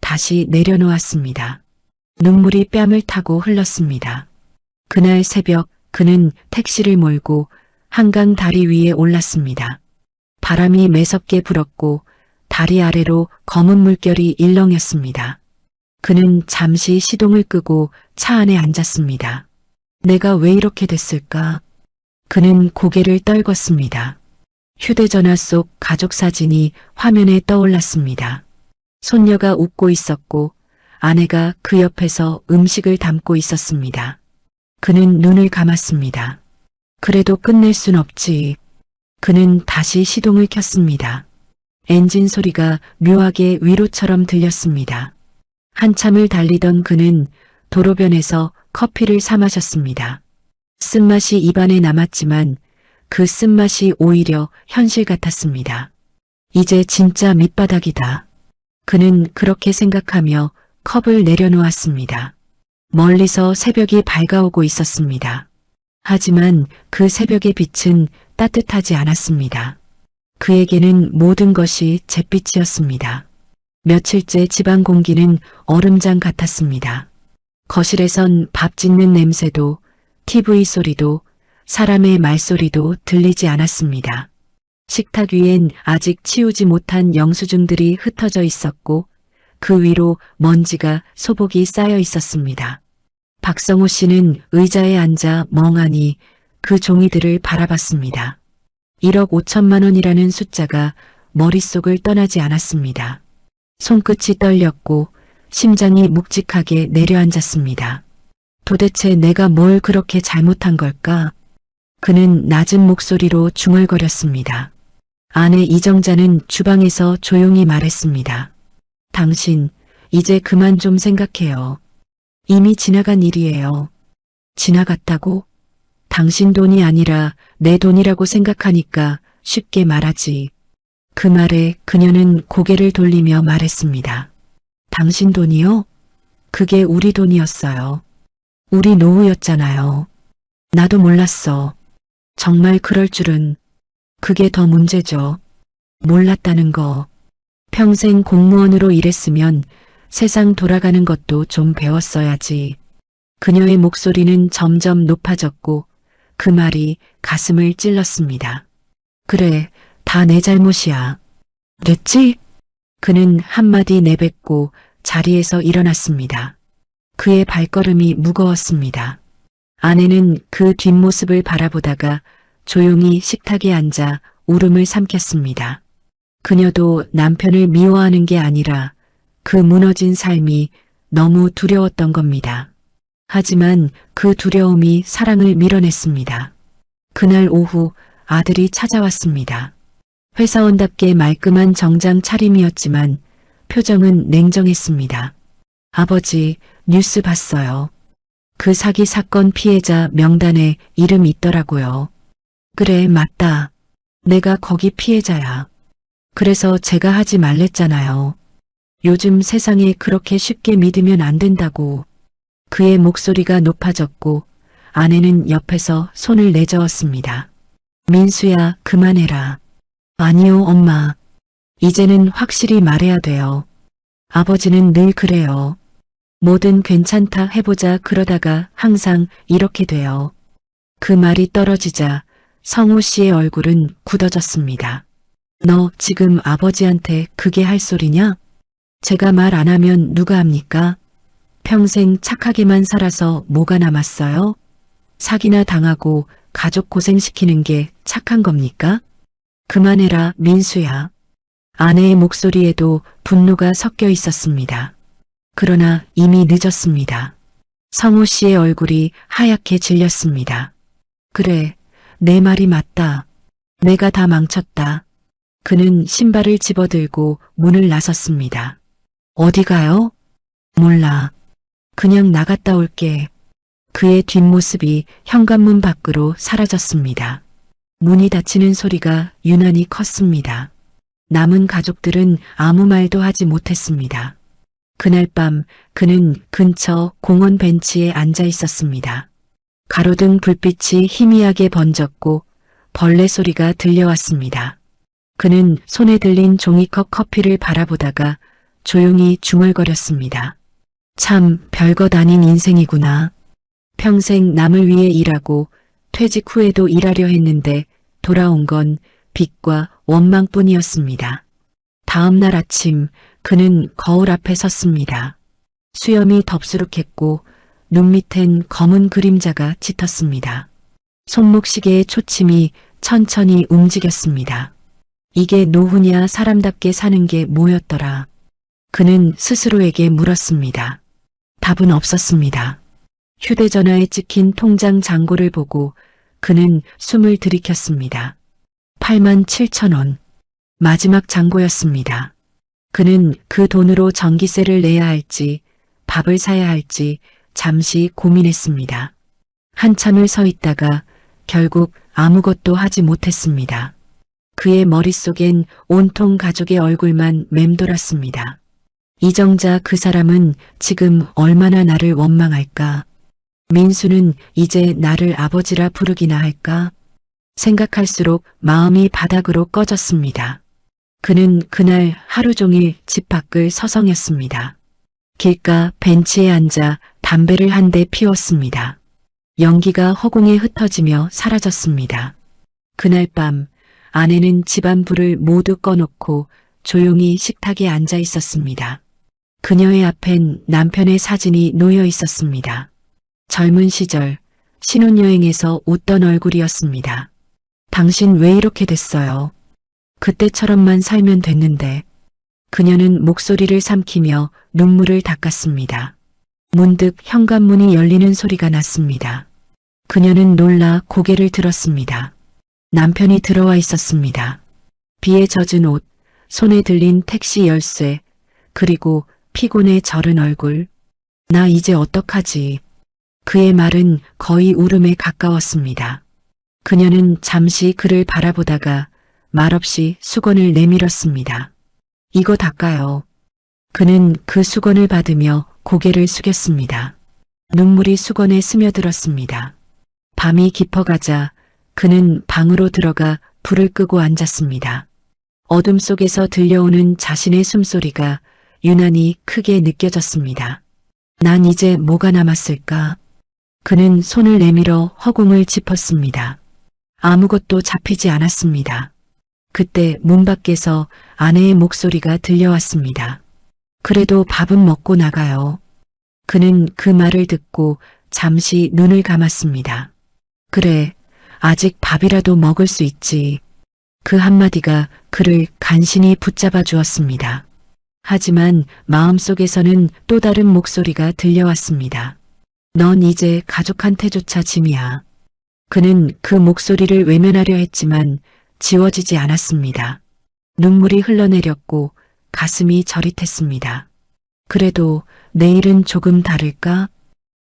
다시 내려놓았습니다. 눈물이 뺨을 타고 흘렀습니다. 그날 새벽 그는 택시를 몰고 한강 다리 위에 올랐습니다. 바람이 매섭게 불었고 다리 아래로 검은 물결이 일렁였습니다. 그는 잠시 시동을 끄고 차 안에 앉았습니다. 내가 왜 이렇게 됐을까? 그는 고개를 떨궜습니다. 휴대전화 속 가족 사진이 화면에 떠올랐습니다. 손녀가 웃고 있었고 아내가 그 옆에서 음식을 담고 있었습니다. 그는 눈을 감았습니다. 그래도 끝낼 순 없지. 그는 다시 시동을 켰습니다. 엔진 소리가 묘하게 위로처럼 들렸습니다. 한참을 달리던 그는 도로변에서 커피를 사 마셨습니다. 쓴맛이 입안에 남았지만 그 쓴맛이 오히려 현실 같았습니다. 이제 진짜 밑바닥이다. 그는 그렇게 생각하며 컵을 내려놓았습니다. 멀리서 새벽이 밝아오고 있었습니다. 하지만 그 새벽의 빛은 따뜻하지 않았습니다. 그에게는 모든 것이 잿빛이었습니다. 며칠째 집안 공기는 얼음장 같았습니다. 거실에선 밥 짓는 냄새도 TV 소리도 사람의 말소리도 들리지 않았습니다. 식탁 위엔 아직 치우지 못한 영수증들이 흩어져 있었고 그 위로 먼지가 소복이 쌓여 있었습니다. 박성호 씨는 의자에 앉아 멍하니 그 종이들을 바라봤습니다. 1억 5천만 원이라는 숫자가 머릿속을 떠나지 않았습니다. 손끝이 떨렸고 심장이 묵직하게 내려앉았습니다. 도대체 내가 뭘 그렇게 잘못한 걸까? 그는 낮은 목소리로 중얼거렸습니다. 아내 이정자는 주방에서 조용히 말했습니다. 당신, 이제 그만 좀 생각해요. 이미 지나간 일이에요. 지나갔다고? 당신 돈이 아니라 내 돈이라고 생각하니까 쉽게 말하지. 그 말에 그녀는 고개를 돌리며 말했습니다. 당신 돈이요? 그게 우리 돈이었어요. 우리 노후였잖아요. 나도 몰랐어. 정말 그럴 줄은. 그게 더 문제죠. 몰랐다는 거. 평생 공무원으로 일했으면 세상 돌아가는 것도 좀 배웠어야지. 그녀의 목소리는 점점 높아졌고 그 말이 가슴을 찔렀습니다. 그래, 다 내 잘못이야. 그랬지? 그는 한마디 내뱉고 자리에서 일어났습니다. 그의 발걸음이 무거웠습니다. 아내는 그 뒷모습을 바라보다가 조용히 식탁에 앉아 울음을 삼켰습니다. 그녀도 남편을 미워하는 게 아니라 그 무너진 삶이 너무 두려웠던 겁니다. 하지만 그 두려움이 사랑을 밀어냈습니다. 그날 오후 아들이 찾아왔습니다. 회사원답게 말끔한 정장 차림이었지만 표정은 냉정했습니다. 아버지, 뉴스 봤어요. 그 사기 사건 피해자 명단에 이름 있더라고요. 그래, 맞다. 내가 거기 피해자야. 그래서 제가 하지 말랬잖아요. 요즘 세상에 그렇게 쉽게 믿으면 안 된다고. 그의 목소리가 높아졌고 아내는 옆에서 손을 내저었습니다. 민수야, 그만해라. 아니요, 엄마. 이제는 확실히 말해야 돼요. 아버지는 늘 그래요. 뭐든 괜찮다 해보자 그러다가 항상 이렇게 돼요. 그 말이 떨어지자 성우 씨의 얼굴은 굳어졌습니다. 너 지금 아버지한테 그게 할 소리냐? 제가 말 안 하면 누가 합니까? 평생 착하게만 살아서 뭐가 남았어요? 사기나 당하고 가족 고생시키는 게 착한 겁니까? 그만해라, 민수야. 아내의 목소리에도 분노가 섞여 있었습니다. 그러나 이미 늦었습니다. 성우 씨의 얼굴이 하얗게 질렸습니다. 그래, 내 말이 맞다. 내가 다 망쳤다. 그는 신발을 집어들고 문을 나섰습니다. 어디 가요? 몰라. 그냥 나갔다 올게. 그의 뒷모습이 현관문 밖으로 사라졌습니다. 문이 닫히는 소리가 유난히 컸습니다. 남은 가족들은 아무 말도 하지 못했습니다. 그날 밤 그는 근처 공원 벤치에 앉아 있었습니다. 가로등 불빛이 희미하게 번졌고 벌레 소리가 들려왔습니다. 그는 손에 들린 종이컵 커피를 바라보다가 조용히 중얼거렸습니다. 참 별것 아닌 인생이구나. 평생 남을 위해 일하고 퇴직 후에도 일하려 했는데 돌아온 건 빚과 원망뿐이었습니다. 다음 날 아침 그는 거울 앞에 섰습니다. 수염이 덥수룩했고 눈 밑엔 검은 그림자가 짙었습니다. 손목시계의 초침이 천천히 움직였습니다. 이게 노후냐 사람답게 사는 게 뭐였더라. 그는 스스로에게 물었습니다. 답은 없었습니다. 휴대전화에 찍힌 통장 잔고를 보고 그는 숨을 들이켰습니다. 87,000원. 마지막 잔고였습니다. 그는 그 돈으로 전기세를 내야 할지 밥을 사야 할지 잠시 고민했습니다. 한참을 서 있다가 결국 아무것도 하지 못했습니다. 그의 머릿속엔 온통 가족의 얼굴만 맴돌았습니다. 이정자 그 사람은 지금 얼마나 나를 원망할까? 민수는 이제 나를 아버지라 부르기나 할까? 생각할수록 마음이 바닥으로 꺼졌습니다. 그는 그날 하루 종일 집 밖을 서성였습니다. 길가 벤치에 앉아 담배를 한 대 피웠습니다. 연기가 허공에 흩어지며 사라졌습니다. 그날 밤 아내는 집안 불을 모두 꺼놓고 조용히 식탁에 앉아 있었습니다. 그녀의 앞엔 남편의 사진이 놓여 있었습니다. 젊은 시절 신혼여행에서 웃던 얼굴이었습니다. 당신 왜 이렇게 됐어요? 그때처럼만 살면 됐는데. 그녀는 목소리를 삼키며 눈물을 닦았습니다. 문득 현관문이 열리는 소리가 났습니다. 그녀는 놀라 고개를 들었습니다. 남편이 들어와 있었습니다. 비에 젖은 옷, 손에 들린 택시 열쇠, 그리고 피곤에 절은 얼굴. 나 이제 어떡하지? 그의 말은 거의 울음에 가까웠습니다. 그녀는 잠시 그를 바라보다가 말없이 수건을 내밀었습니다. 이거 닦아요. 그는 그 수건을 받으며 고개를 숙였습니다. 눈물이 수건에 스며들었습니다. 밤이 깊어가자 그는 방으로 들어가 불을 끄고 앉았습니다. 어둠 속에서 들려오는 자신의 숨소리가 유난히 크게 느껴졌습니다. 난 이제 뭐가 남았을까? 그는 손을 내밀어 허공을 짚었습니다. 아무것도 잡히지 않았습니다. 그때 문 밖에서 아내의 목소리가 들려왔습니다. 그래도 밥은 먹고 나가요. 그는 그 말을 듣고 잠시 눈을 감았습니다. 그래, 아직 밥이라도 먹을 수 있지. 그 한마디가 그를 간신히 붙잡아 주었습니다. 하지만 마음속에서는 또 다른 목소리가 들려왔습니다. 넌 이제 가족한테조차 짐이야. 그는 그 목소리를 외면하려 했지만 지워지지 않았습니다. 눈물이 흘러내렸고 가슴이 저릿했습니다. 그래도 내일은 조금 다를까?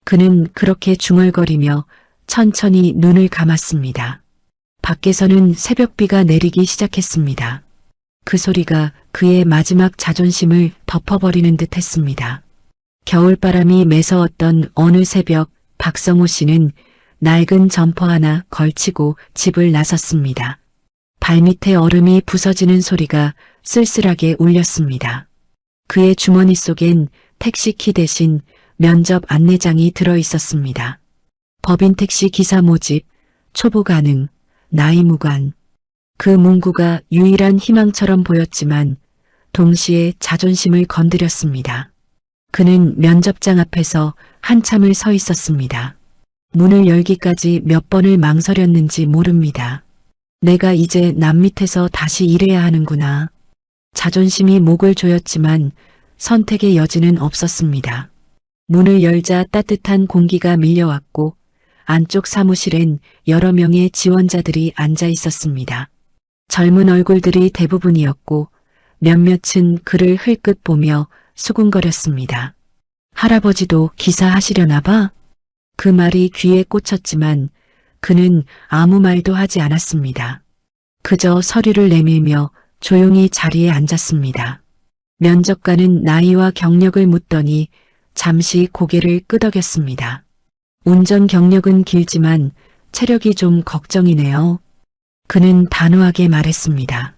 그는 그렇게 중얼거리며 천천히 눈을 감았습니다. 밖에서는 새벽비가 내리기 시작했습니다. 그 소리가 그의 마지막 자존심을 덮어버리는 듯 했습니다. 겨울바람이 매서웠던 어느 새벽 박성호 씨는 낡은 점퍼 하나 걸치고 집을 나섰습니다. 발밑에 얼음이 부서지는 소리가 쓸쓸하게 울렸습니다. 그의 주머니 속엔 택시키 대신 면접 안내장이 들어 있었습니다. 법인 택시 기사 모집, 초보 가능, 나이 무관. 그 문구가 유일한 희망처럼 보였지만 동시에 자존심을 건드렸습니다. 그는 면접장 앞에서 한참을 서 있었습니다. 문을 열기까지 몇 번을 망설였는지 모릅니다. 내가 이제 남 밑에서 다시 일해야 하는구나. 자존심이 목을 조였지만 선택의 여지는 없었습니다. 문을 열자 따뜻한 공기가 밀려왔고 안쪽 사무실엔 여러 명의 지원자들이 앉아 있었습니다. 젊은 얼굴들이 대부분이었고 몇몇은 그를 흘끗 보며 수군거렸습니다. 할아버지도 기사하시려나 봐? 그 말이 귀에 꽂혔지만 그는 아무 말도 하지 않았습니다. 그저 서류를 내밀며 조용히 자리에 앉았습니다. 면접관은 나이와 경력을 묻더니 잠시 고개를 끄덕였습니다. 운전 경력은 길지만 체력이 좀 걱정이네요. 그는 단호하게 말했습니다.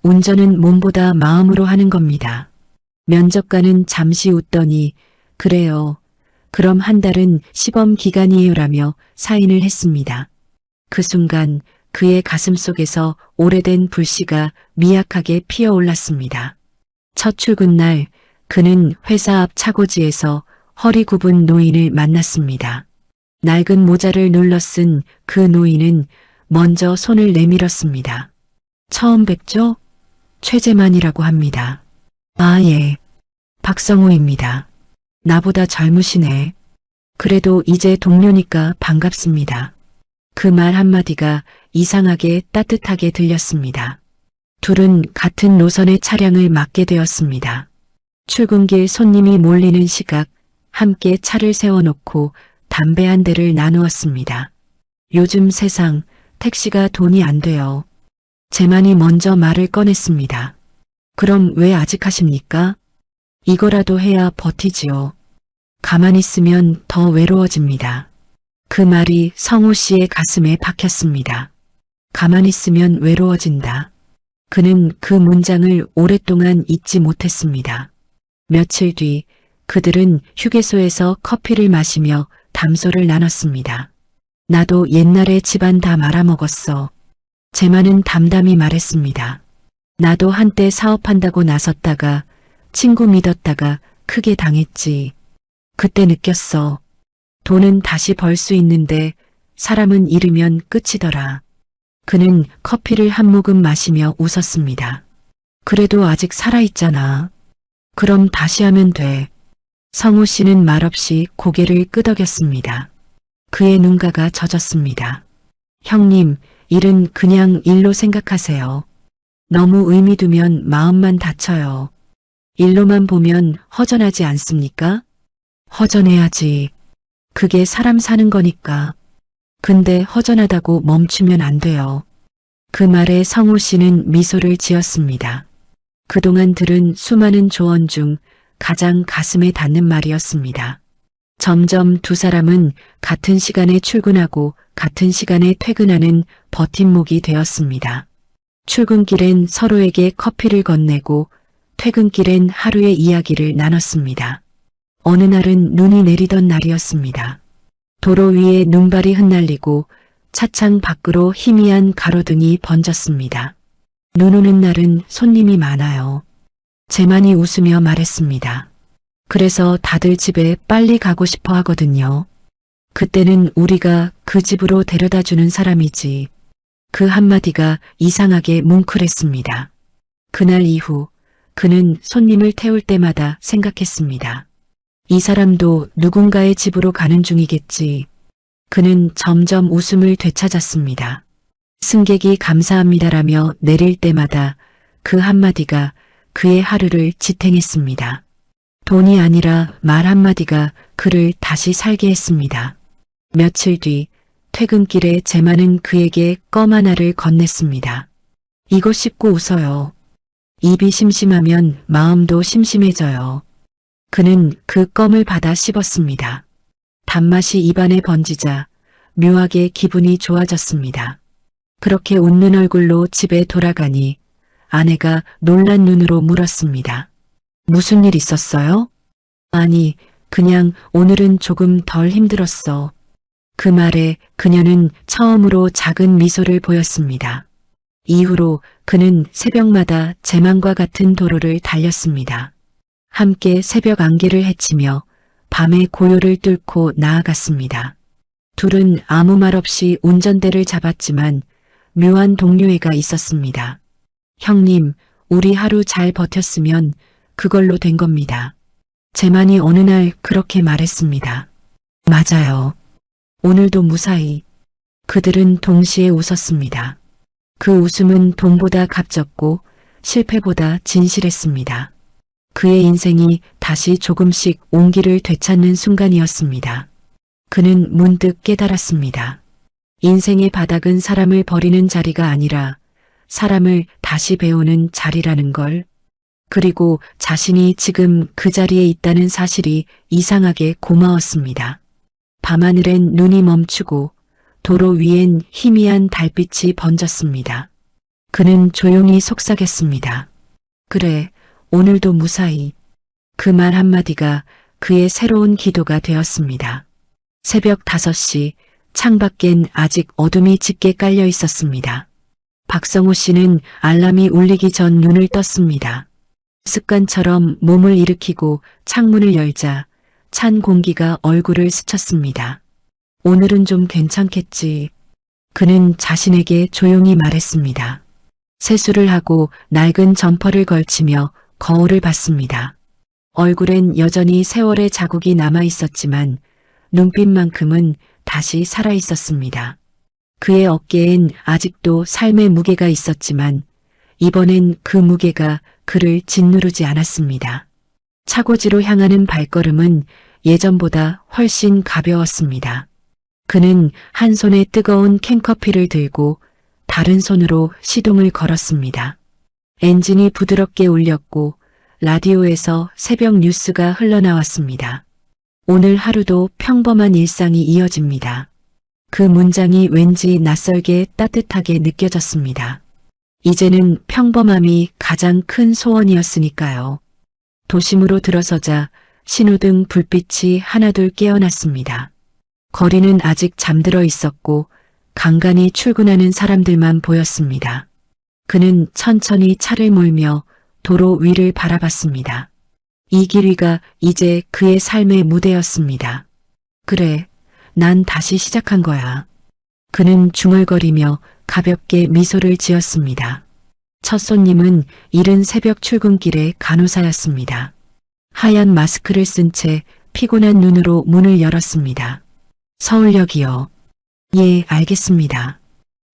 운전은 몸보다 마음으로 하는 겁니다. 면접관은 잠시 웃더니 그래요. 그럼 한 달은 시범 기간이에요라며 사인을 했습니다. 그 순간 그의 가슴 속에서 오래된 불씨가 미약하게 피어올랐습니다. 첫 출근 날 그는 회사 앞 차고지에서 허리 굽은 노인을 만났습니다. 낡은 모자를 눌러 쓴 그 노인은 먼저 손을 내밀었습니다. 처음 뵙죠? 최재만이라고 합니다. 아, 예. 박성호입니다. 나보다 젊으시네. 그래도 이제 동료니까 반갑습니다. 그 말 한마디가 이상하게 따뜻하게 들렸습니다. 둘은 같은 노선의 차량을 맡게 되었습니다. 출근길 손님이 몰리는 시각 함께 차를 세워놓고 담배 한 대를 나누었습니다. 요즘 세상 택시가 돈이 안 돼요. 재만이 먼저 말을 꺼냈습니다. 그럼 왜 아직 하십니까? 이거라도 해야 버티지요. 가만히 있으면 더 외로워집니다. 그 말이 성호 씨의 가슴에 박혔습니다. 가만히 있으면 외로워진다. 그는 그 문장을 오랫동안 잊지 못했습니다. 며칠 뒤 그들은 휴게소에서 커피를 마시며 담소를 나눴습니다. 나도 옛날에 집안 다 말아먹었어. 재만은 담담히 말했습니다. 나도 한때 사업한다고 나섰다가 친구 믿었다가 크게 당했지. 그때 느꼈어. 돈은 다시 벌 수 있는데 사람은 잃으면 끝이더라. 그는 커피를 한 모금 마시며 웃었습니다. 그래도 아직 살아있잖아. 그럼 다시 하면 돼. 성우 씨는 말없이 고개를 끄덕였습니다. 그의 눈가가 젖었습니다. 형님, 일은 그냥 일로 생각하세요. 너무 의미 두면 마음만 다쳐요. 일로만 보면 허전하지 않습니까? 허전해야지. 그게 사람 사는 거니까. 근데 허전하다고 멈추면 안 돼요. 그 말에 성우 씨는 미소를 지었습니다. 그동안 들은 수많은 조언 중 가장 가슴에 닿는 말이었습니다. 점점 두 사람은 같은 시간에 출근하고 같은 시간에 퇴근하는 버팀목이 되었습니다. 출근길엔 서로에게 커피를 건네고 퇴근길엔 하루의 이야기를 나눴습니다. 어느 날은 눈이 내리던 날이었습니다. 도로 위에 눈발이 흩날리고 차창 밖으로 희미한 가로등이 번졌습니다. 눈 오는 날은 손님이 많아요. 재만이 웃으며 말했습니다. 그래서 다들 집에 빨리 가고 싶어 하거든요. 그때는 우리가 그 집으로 데려다 주는 사람이지. 그 한마디가 이상하게 뭉클했습니다. 그날 이후 그는 손님을 태울 때마다 생각했습니다. 이 사람도 누군가의 집으로 가는 중이겠지. 그는 점점 웃음을 되찾았습니다. 승객이 감사합니다라며 내릴 때마다 그 한마디가 그의 하루를 지탱했습니다. 돈이 아니라 말 한마디가 그를 다시 살게 했습니다. 며칠 뒤 퇴근길에 제마는 그에게 껌 하나를 건넸습니다. 이거 씹고 웃어요. 입이 심심하면 마음도 심심해져요. 그는 그 껌을 받아 씹었습니다. 단맛이 입안에 번지자 묘하게 기분이 좋아졌습니다. 그렇게 웃는 얼굴로 집에 돌아가니 아내가 놀란 눈으로 물었습니다. 무슨 일 있었어요? 아니, 그냥 오늘은 조금 덜 힘들었어. 그 말에 그녀는 처음으로 작은 미소를 보였습니다. 이후로 그는 새벽마다 제만과 같은 도로를 달렸습니다. 함께 새벽 안개를 헤치며 밤의 고요를 뚫고 나아갔습니다. 둘은 아무 말 없이 운전대를 잡았지만 묘한 동료애가 있었습니다. 형님, 우리 하루 잘 버텼으면 그걸로 된 겁니다. 제만이 어느 날 그렇게 말했습니다. 맞아요. 오늘도 무사히. 그들은 동시에 웃었습니다. 그 웃음은 돈보다 값졌고 실패보다 진실했습니다. 그의 인생이 다시 조금씩 온기를 되찾는 순간이었습니다. 그는 문득 깨달았습니다. 인생의 바닥은 사람을 버리는 자리가 아니라 사람을 다시 배우는 자리라는 걸. 그리고 자신이 지금 그 자리에 있다는 사실이 이상하게 고마웠습니다. 밤하늘엔 눈이 멈추고 도로 위엔 희미한 달빛이 번졌습니다. 그는 조용히 속삭였습니다. 그래, 오늘도 무사히. 그 말 한마디가 그의 새로운 기도가 되었습니다. 새벽 5시 창밖엔 아직 어둠이 짙게 깔려 있었습니다. 박성호 씨는 알람이 울리기 전 눈을 떴습니다. 습관처럼 몸을 일으키고 창문을 열자 찬 공기가 얼굴을 스쳤습니다. 오늘은 좀 괜찮겠지. 그는 자신에게 조용히 말했습니다. 세수를 하고 낡은 점퍼를 걸치며 거울을 봤습니다. 얼굴엔 여전히 세월의 자국이 남아 있었지만 눈빛만큼은 다시 살아 있었습니다. 그의 어깨엔 아직도 삶의 무게가 있었지만 이번엔 그 무게가 그를 짓누르지 않았습니다. 차고지로 향하는 발걸음은 예전보다 훨씬 가벼웠습니다. 그는 한 손에 뜨거운 캔커피를 들고 다른 손으로 시동을 걸었습니다. 엔진이 부드럽게 울렸고 라디오에서 새벽 뉴스가 흘러나왔습니다. 오늘 하루도 평범한 일상이 이어집니다. 그 문장이 왠지 낯설게 따뜻하게 느껴졌습니다. 이제는 평범함이 가장 큰 소원이었으니까요. 도심으로 들어서자 신호등 불빛이 하나둘 깨어났습니다. 거리는 아직 잠들어 있었고 간간히 출근하는 사람들만 보였습니다. 그는 천천히 차를 몰며 도로 위를 바라봤습니다. 이 길 위가 이제 그의 삶의 무대였습니다. 그래, 난 다시 시작한 거야. 그는 중얼거리며 가볍게 미소를 지었습니다. 첫 손님은 이른 새벽 출근길의 간호사였습니다. 하얀 마스크를 쓴 채 피곤한 눈으로 문을 열었습니다. 서울역이요. 예, 알겠습니다.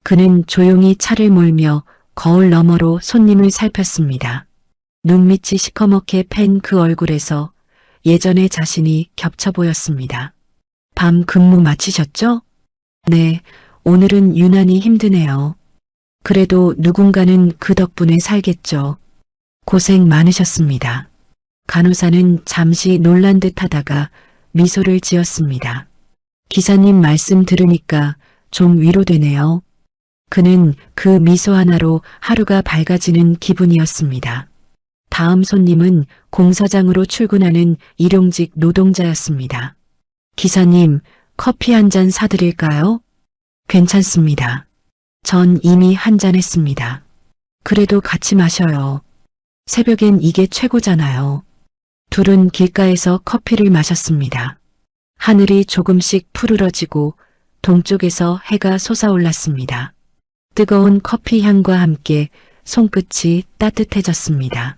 그는 조용히 차를 몰며 거울 너머로 손님을 살폈습니다. 눈밑이 시커멓게 팬 그 얼굴에서 예전의 자신이 겹쳐 보였습니다. 밤 근무 마치셨죠? 네, 오늘은 유난히 힘드네요. 그래도 누군가는 그 덕분에 살겠죠. 고생 많으셨습니다. 간호사는 잠시 놀란 듯 하다가 미소를 지었습니다. 기사님 말씀 들으니까 좀 위로되네요. 그는 그 미소 하나로 하루가 밝아지는 기분이었습니다. 다음 손님은 공사장으로 출근하는 일용직 노동자였습니다. 기사님, 커피 한 잔 사드릴까요? 괜찮습니다. 전 이미 한 잔 했습니다. 그래도 같이 마셔요. 새벽엔 이게 최고잖아요. 둘은 길가에서 커피를 마셨습니다. 하늘이 조금씩 푸르러지고 동쪽에서 해가 솟아올랐습니다. 뜨거운 커피 향과 함께 손끝이 따뜻해졌습니다.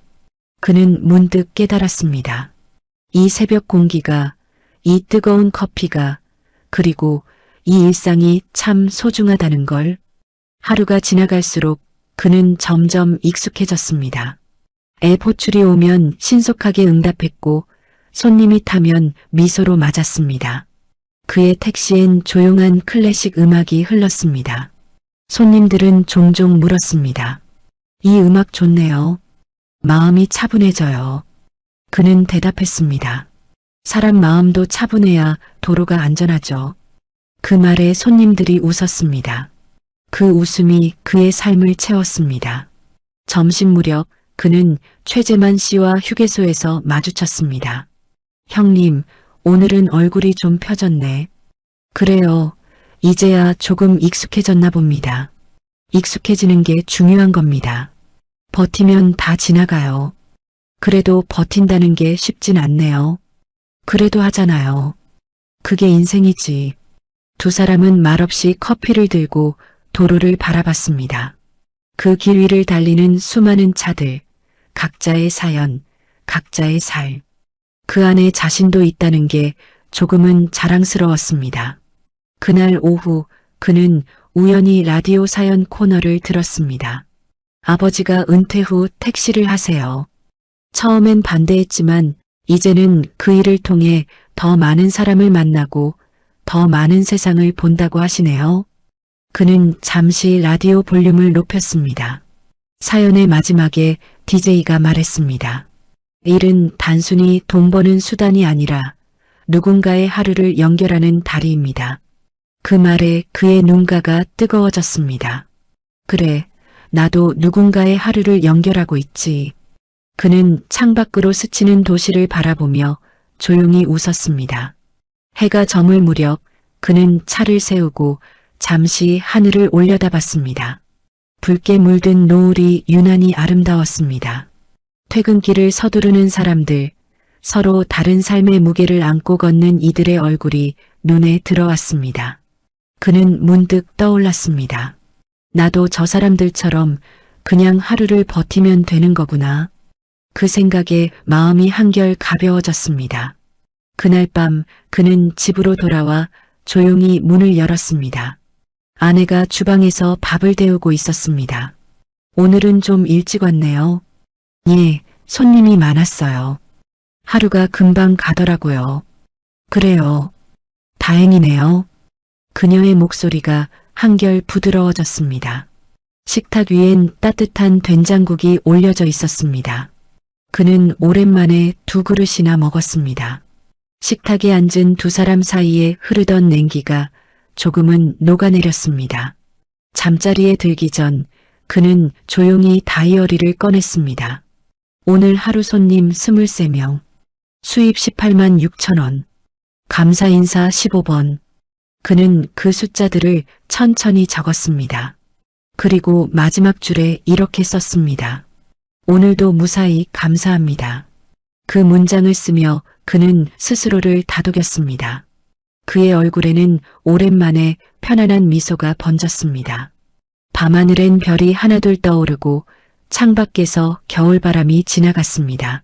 그는 문득 깨달았습니다. 이 새벽 공기가, 이 뜨거운 커피가, 그리고 이 일상이 참 소중하다는 걸. 하루가 지나갈수록 그는 점점 익숙해졌습니다. 앱 호출이 오면 신속하게 응답했고 손님이 타면 미소로 맞았습니다. 그의 택시엔 조용한 클래식 음악이 흘렀습니다. 손님들은 종종 물었습니다. 이 음악 좋네요. 마음이 차분해져요. 그는 대답했습니다. 사람 마음도 차분해야 도로가 안전하죠. 그 말에 손님들이 웃었습니다. 그 웃음이 그의 삶을 채웠습니다. 점심 무렵 그는 최재만 씨와 휴게소에서 마주쳤습니다. 형님, 오늘은 얼굴이 좀 펴졌네. 그래요. 이제야 조금 익숙해졌나 봅니다. 익숙해지는 게 중요한 겁니다. 버티면 다 지나가요. 그래도 버틴다는 게 쉽진 않네요. 그래도 하잖아요. 그게 인생이지. 두 사람은 말없이 커피를 들고 도로를 바라봤습니다. 그 길 위를 달리는 수많은 차들, 각자의 사연, 각자의 살. 그 안에 자신도 있다는 게 조금은 자랑스러웠습니다. 그날 오후 그는 우연히 라디오 사연 코너를 들었습니다. 아버지가 은퇴 후 택시를 하세요. 처음엔 반대했지만 이제는 그 일을 통해 더 많은 사람을 만나고 더 많은 세상을 본다고 하시네요. 그는 잠시 라디오 볼륨을 높였습니다. 사연의 마지막에 DJ가 말했습니다. 일은 단순히 돈 버는 수단이 아니라 누군가의 하루를 연결하는 다리입니다. 그 말에 그의 눈가가 뜨거워졌습니다. 그래, 나도 누군가의 하루를 연결하고 있지. 그는 창밖으로 스치는 도시를 바라보며 조용히 웃었습니다. 해가 저물 무렵 그는 차를 세우고 잠시 하늘을 올려다봤습니다. 붉게 물든 노을이 유난히 아름다웠습니다. 퇴근길을 서두르는 사람들, 서로 다른 삶의 무게를 안고 걷는 이들의 얼굴이 눈에 들어왔습니다. 그는 문득 떠올랐습니다. 나도 저 사람들처럼 그냥 하루를 버티면 되는 거구나. 그 생각에 마음이 한결 가벼워졌습니다. 그날 밤 그는 집으로 돌아와 조용히 문을 열었습니다. 아내가 주방에서 밥을 데우고 있었습니다. 오늘은 좀 일찍 왔네요. 예, 손님이 많았어요. 하루가 금방 가더라고요. 그래요. 다행이네요. 그녀의 목소리가 한결 부드러워졌습니다. 식탁 위엔 따뜻한 된장국이 올려져 있었습니다. 그는 오랜만에 두 그릇이나 먹었습니다. 식탁에 앉은 두 사람 사이에 흐르던 냉기가 조금은 녹아내렸습니다. 잠자리에 들기 전 그는 조용히 다이어리를 꺼냈습니다. 오늘 하루 손님 23명, 수입 18만 6천 원, 감사 인사 15번. 그는 그 숫자들을 천천히 적었습니다. 그리고 마지막 줄에 이렇게 썼습니다. 오늘도 무사히 감사합니다. 그 문장을 쓰며 그는 스스로를 다독였습니다. 그의 얼굴에는 오랜만에 편안한 미소가 번졌습니다. 밤하늘엔 별이 하나둘 떠오르고 창밖에서 겨울바람이 지나갔습니다.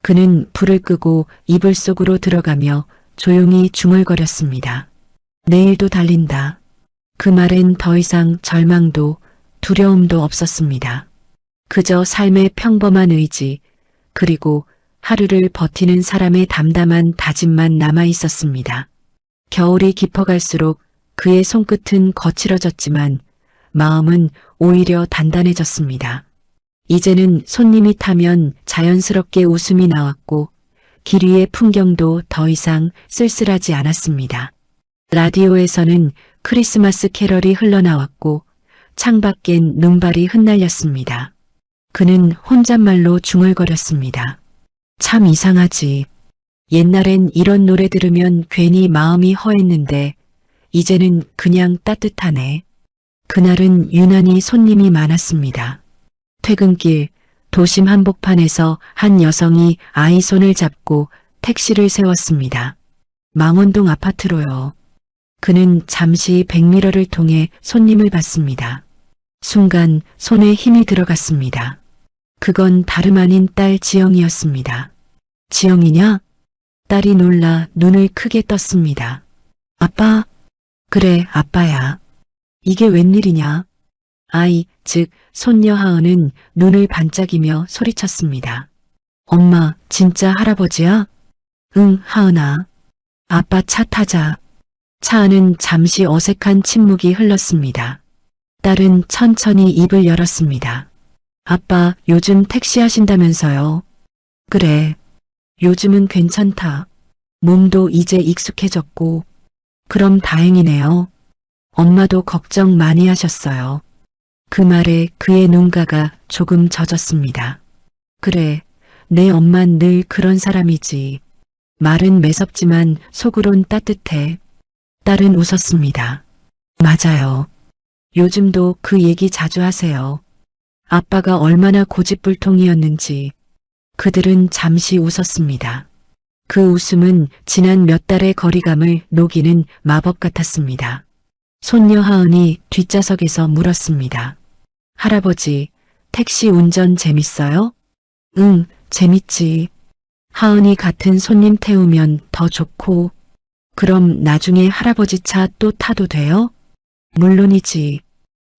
그는 불을 끄고 이불 속으로 들어가며 조용히 중얼거렸습니다. 내일도 달린다. 그 말엔 더 이상 절망도 두려움도 없었습니다. 그저 삶의 평범한 의지, 그리고 하루를 버티는 사람의 담담한 다짐만 남아 있었습니다. 겨울이 깊어갈수록 그의 손끝은 거칠어졌지만 마음은 오히려 단단해졌습니다. 이제는 손님이 타면 자연스럽게 웃음이 나왔고 길 위의 풍경도 더 이상 쓸쓸하지 않았습니다. 라디오에서는 크리스마스 캐럴이 흘러나왔고 창밖엔 눈발이 흩날렸습니다. 그는 혼잣말로 중얼거렸습니다. 참 이상하지. 옛날엔 이런 노래 들으면 괜히 마음이 허했는데 이제는 그냥 따뜻하네. 그날은 유난히 손님이 많았습니다. 퇴근길 도심 한복판에서 한 여성이 아이 손을 잡고 택시를 세웠습니다. 망원동 아파트로요. 그는 잠시 백미러를 통해 손님을 봤습니다. 순간 손에 힘이 들어갔습니다. 그건 다름 아닌 딸 지영이었습니다. 지영이냐? 딸이 놀라 눈을 크게 떴습니다. 아빠? 그래, 아빠야. 이게 웬일이냐? 아이, 즉 손녀 하은은 눈을 반짝이며 소리쳤습니다. 엄마, 진짜 할아버지야? 응, 하은아. 아빠 차 타자. 차 안은 잠시 어색한 침묵이 흘렀습니다. 딸은 천천히 입을 열었습니다. 아빠, 요즘 택시 하신다면서요? 그래. 요즘은 괜찮다. 몸도 이제 익숙해졌고. 그럼 다행이네요. 엄마도 걱정 많이 하셨어요. 그 말에 그의 눈가가 조금 젖었습니다. 그래, 내 엄만 늘 그런 사람이지. 말은 매섭지만 속으론 따뜻해. 딸은 웃었습니다. 맞아요. 요즘도 그 얘기 자주 하세요. 아빠가 얼마나 고집불통이었는지. 그들은 잠시 웃었습니다. 그 웃음은 지난 몇 달의 거리감을 녹이는 마법 같았습니다. 손녀 하은이 뒷좌석에서 물었습니다. 할아버지, 택시 운전 재밌어요? 응, 재밌지. 하은이 같은 손님 태우면 더 좋고. 그럼 나중에 할아버지 차 또 타도 돼요? 물론이지.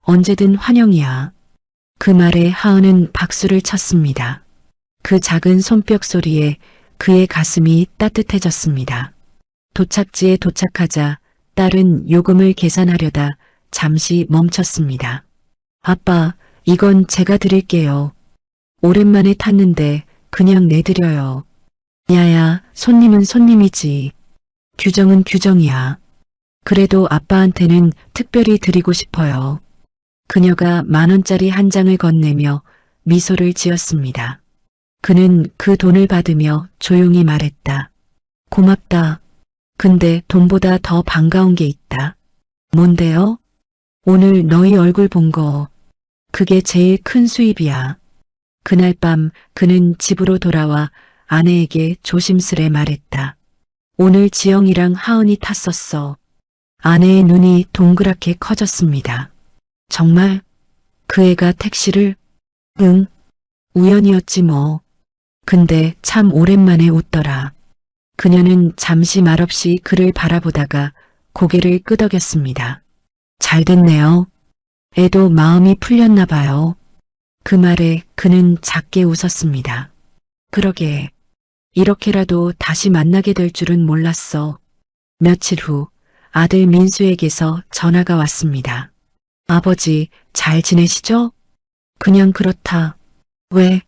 언제든 환영이야. 그 말에 하은은 박수를 쳤습니다. 그 작은 손뼉 소리에 그의 가슴이 따뜻해졌습니다. 도착지에 도착하자 딸은 요금을 계산하려다 잠시 멈췄습니다. 아빠, 이건 제가 드릴게요. 오랜만에 탔는데 그냥 내드려요. 야야, 손님은 손님이지. 규정은 규정이야. 그래도 아빠한테는 특별히 드리고 싶어요. 그녀가 10,000원짜리 한 장을 건네며 미소를 지었습니다. 그는 그 돈을 받으며 조용히 말했다. 고맙다. 근데 돈보다 더 반가운 게 있다. 뭔데요? 오늘 너희 얼굴 본 거. 그게 제일 큰 수입이야. 그날 밤 그는 집으로 돌아와 아내에게 조심스레 말했다. 오늘 지영이랑 하은이 탔었어. 아내의 눈이 동그랗게 커졌습니다. 정말? 그 애가 택시를? 응. 우연이었지 뭐. 근데 참 오랜만에 웃더라. 그녀는 잠시 말없이 그를 바라보다가 고개를 끄덕였습니다. 잘 됐네요. 애도 마음이 풀렸나 봐요. 그 말에 그는 작게 웃었습니다. 그러게. 이렇게라도 다시 만나게 될 줄은 몰랐어. 며칠 후 아들 민수에게서 전화가 왔습니다. 아버지, 잘 지내시죠? 그냥 그렇다. 왜?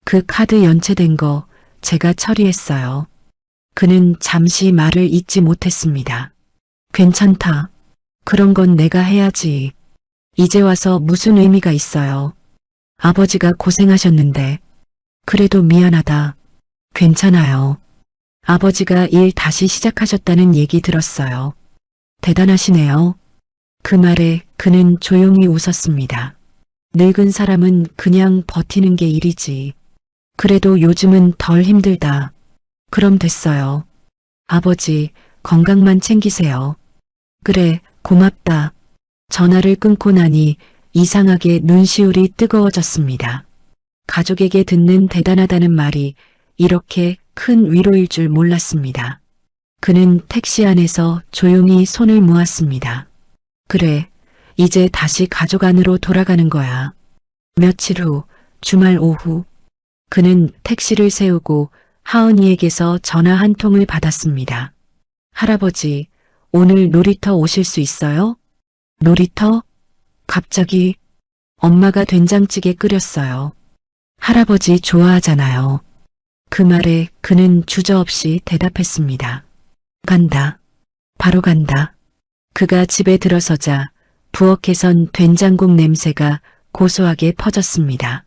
그 카드 연체된 거 제가 처리했어요. 그는 잠시 말을 잇지 못했습니다. 괜찮다. 그런 건 내가 해야지. 이제 와서 무슨 의미가 있어요. 아버지가 고생하셨는데. 그래도 미안하다. 괜찮아요. 아버지가 일 다시 시작하셨다는 얘기 들었어요. 대단하시네요. 그 말에 그는 조용히 웃었습니다. 늙은 사람은 그냥 버티는 게 일이지. 그래도 요즘은 덜 힘들다. 그럼 됐어요. 아버지, 건강만 챙기세요. 그래, 고맙다. 전화를 끊고 나니 이상하게 눈시울이 뜨거워졌습니다. 가족에게 듣는 대단하다는 말이 이렇게 큰 위로일 줄 몰랐습니다. 그는 택시 안에서 조용히 손을 모았습니다. 그래, 이제 다시 가족 안으로 돌아가는 거야. 며칠 후, 주말 오후, 그는 택시를 세우고 하은이에게서 전화 한 통을 받았습니다. 할아버지, 오늘 놀이터 오실 수 있어요? 놀이터? 갑자기 엄마가 된장찌개 끓였어요. 할아버지 좋아하잖아요. 그 말에 그는 주저없이 대답했습니다. 간다. 바로 간다. 그가 집에 들어서자 부엌에선 된장국 냄새가 고소하게 퍼졌습니다.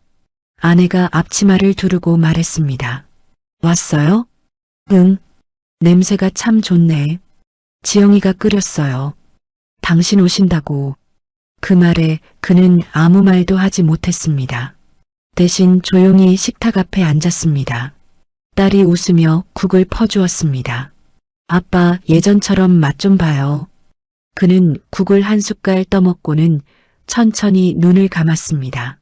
아내가 앞치마를 두르고 말했습니다. 왔어요? 응. 냄새가 참 좋네. 지영이가 끓였어요. 당신 오신다고. 그 말에 그는 아무 말도 하지 못했습니다. 대신 조용히 식탁 앞에 앉았습니다. 딸이 웃으며 국을 퍼주었습니다. 아빠, 예전처럼 맛 좀 봐요. 그는 국을 한 숟갈 떠먹고는 천천히 눈을 감았습니다.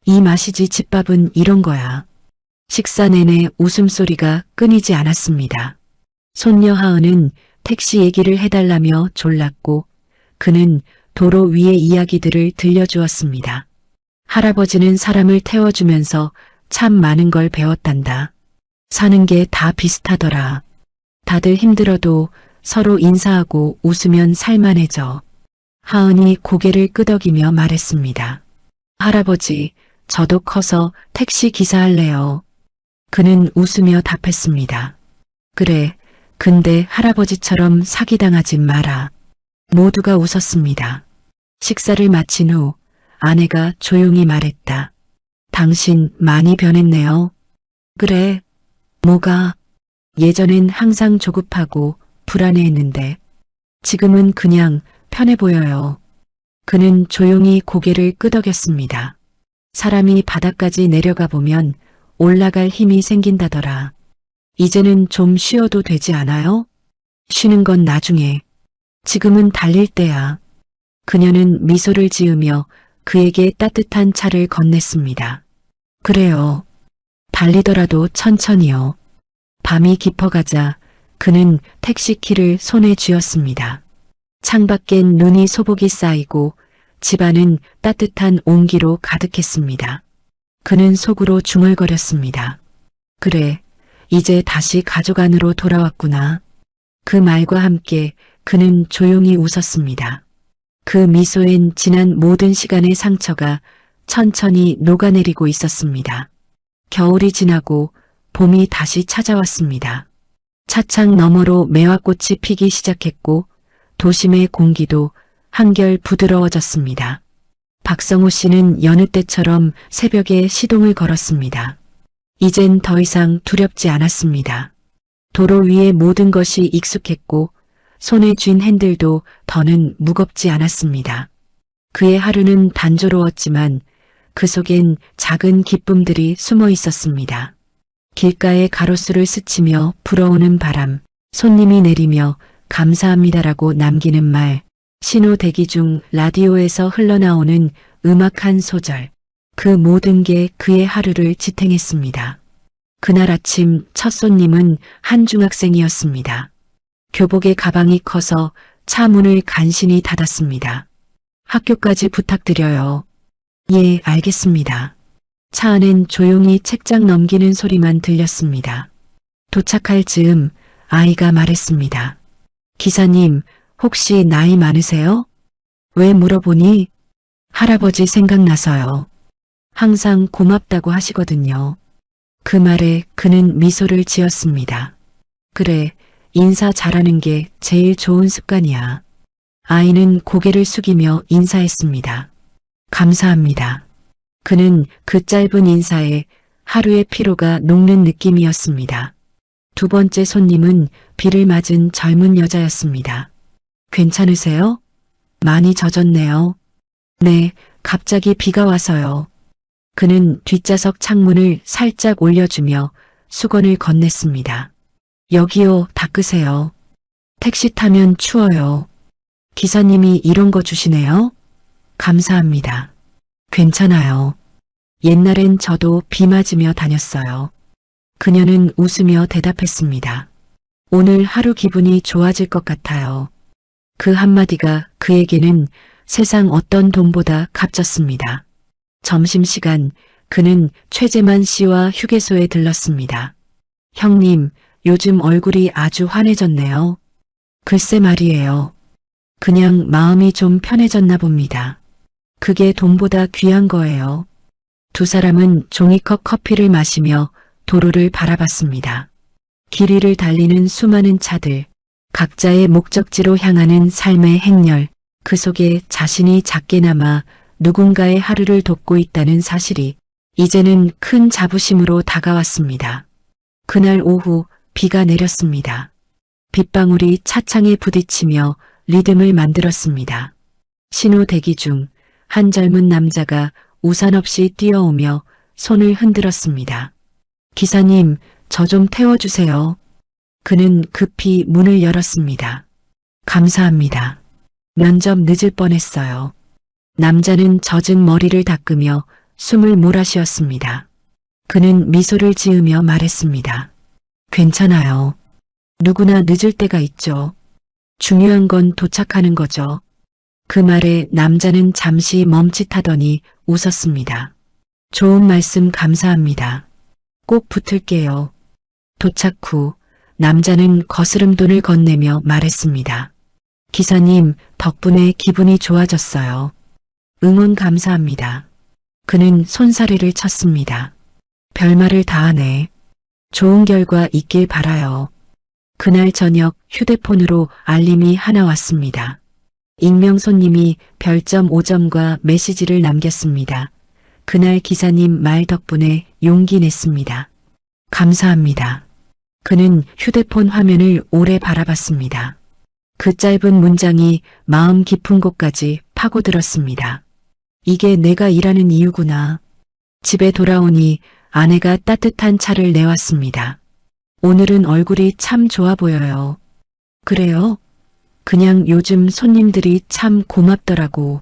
이 맛이지 집밥은 이런 거야. 식사 내내 웃음소리가 끊이지 않았습니다. 손녀 하은은 택시 얘기를 해달라며 졸랐고 그는 도로 위의 이야기들을 들려주었습니다. 할아버지는 사람을 태워주면서 참 많은 걸 배웠단다. 사는 게 다 비슷하더라. 다들 힘들어도 서로 인사하고 웃으면 살만해져. 하은이 고개를 끄덕이며 말했습니다. 할아버지, 저도 커서 택시 기사 할래요. 그는 웃으며 답했습니다. 그래, 근데 할아버지처럼 사기당하지 마라. 모두가 웃었습니다. 식사를 마친 후 아내가 조용히 말했다. 당신 많이 변했네요. 그래, 뭐가? 예전엔 항상 조급하고 불안해했는데 지금은 그냥 편해 보여요. 그는 조용히 고개를 끄덕였습니다. 사람이 바닥까지 내려가 보면 올라갈 힘이 생긴다더라. 이제는 좀 쉬어도 되지 않아요? 쉬는 건 나중에. 지금은 달릴 때야. 그녀는 미소를 지으며 그에게 따뜻한 차를 건넸습니다. 그래요. 달리더라도 천천히요. 밤이 깊어가자 그는 택시키를 손에 쥐었습니다. 창밖엔 눈이 소복이 쌓이고 집안은 따뜻한 온기로 가득했습니다. 그는 속으로 중얼거렸습니다. 그래, 이제 다시 가족 안으로 돌아왔구나. 그 말과 함께 그는 조용히 웃었습니다. 그 미소엔 지난 모든 시간의 상처가 천천히 녹아내리고 있었습니다. 겨울이 지나고 봄이 다시 찾아왔습니다. 차창 너머로 매화꽃이 피기 시작했고 도심의 공기도 한결 부드러워졌습니다. 박성호 씨는 여느 때처럼 새벽에 시동을 걸었습니다. 이젠 더 이상 두렵지 않았습니다. 도로 위의 모든 것이 익숙했고 손에 쥔 핸들도 더는 무겁지 않았습니다. 그의 하루는 단조로웠지만 그 속엔 작은 기쁨들이 숨어 있었습니다. 길가에 가로수를 스치며 불어오는 바람, 손님이 내리며 감사합니다라고 남기는 말, 신호 대기 중 라디오에서 흘러나오는 음악 한 소절, 그 모든 게 그의 하루를 지탱했습니다. 그날 아침 첫 손님은 한 중학생이었습니다. 교복의 가방이 커서 차 문을 간신히 닫았습니다. 학교까지 부탁드려요. 예, 알겠습니다. 차 안엔 조용히 책장 넘기는 소리만 들렸습니다. 도착할 즈음 아이가 말했습니다. 기사님, 혹시 나이 많으세요? 왜 물어보니? 할아버지 생각나서요. 항상 고맙다고 하시거든요. 그 말에 그는 미소를 지었습니다. 그래, 인사 잘하는 게 제일 좋은 습관이야. 아이는 고개를 숙이며 인사했습니다. 감사합니다. 그는 그 짧은 인사에 하루의 피로가 녹는 느낌이었습니다. 두 번째 손님은 비를 맞은 젊은 여자였습니다. 괜찮으세요? 많이 젖었네요. 네, 갑자기 비가 와서요. 그는 뒷좌석 창문을 살짝 올려주며 수건을 건넸습니다. 여기요, 닦으세요. 택시 타면 추워요. 기사님이 이런 거 주시네요? 감사합니다. 괜찮아요. 옛날엔 저도 비 맞으며 다녔어요. 그녀는 웃으며 대답했습니다. 오늘 하루 기분이 좋아질 것 같아요. 그 한마디가 그에게는 세상 어떤 돈보다 값졌습니다. 점심시간 그는 최재만 씨와 휴게소에 들렀습니다. 형님, 요즘 얼굴이 아주 환해졌네요. 글쎄 말이에요. 그냥 마음이 좀 편해졌나 봅니다. 그게 돈보다 귀한 거예요. 두 사람은 종이컵 커피를 마시며 도로를 바라봤습니다. 길 위를 달리는 수많은 차들, 각자의 목적지로 향하는 삶의 행렬, 그 속에 자신이 작게 남아 누군가의 하루를 돕고 있다는 사실이 이제는 큰 자부심으로 다가왔습니다. 그날 오후 비가 내렸습니다. 빗방울이 차창에 부딪히며 리듬을 만들었습니다. 신호 대기 중 한 젊은 남자가 우산 없이 뛰어오며 손을 흔들었습니다. 기사님, 저 좀 태워주세요. 그는 급히 문을 열었습니다. 감사합니다. 면접 늦을 뻔했어요. 남자는 젖은 머리를 닦으며 숨을 몰아쉬었습니다. 그는 미소를 지으며 말했습니다. 괜찮아요. 누구나 늦을 때가 있죠. 중요한 건 도착하는 거죠. 그 말에 남자는 잠시 멈칫하더니 웃었습니다. 좋은 말씀 감사합니다. 꼭 붙을게요. 도착 후 남자는 거스름돈을 건네며 말했습니다. 기사님, 덕분에 기분이 좋아졌어요. 응원 감사합니다. 그는 손사래를 쳤습니다. 별말을 다 하네. 좋은 결과 있길 바라요. 그날 저녁 휴대폰으로 알림이 하나 왔습니다. 익명 손님이 별점 5점과 메시지를 남겼습니다. 그날 기사님 말 덕분에 용기 냈습니다. 감사합니다. 그는 휴대폰 화면을 오래 바라봤습니다. 그 짧은 문장이 마음 깊은 곳까지 파고들었습니다. 이게 내가 일하는 이유구나. 집에 돌아오니 아내가 따뜻한 차를 내왔습니다. 오늘은 얼굴이 참 좋아 보여요. 그래요? 그냥 요즘 손님들이 참 고맙더라고.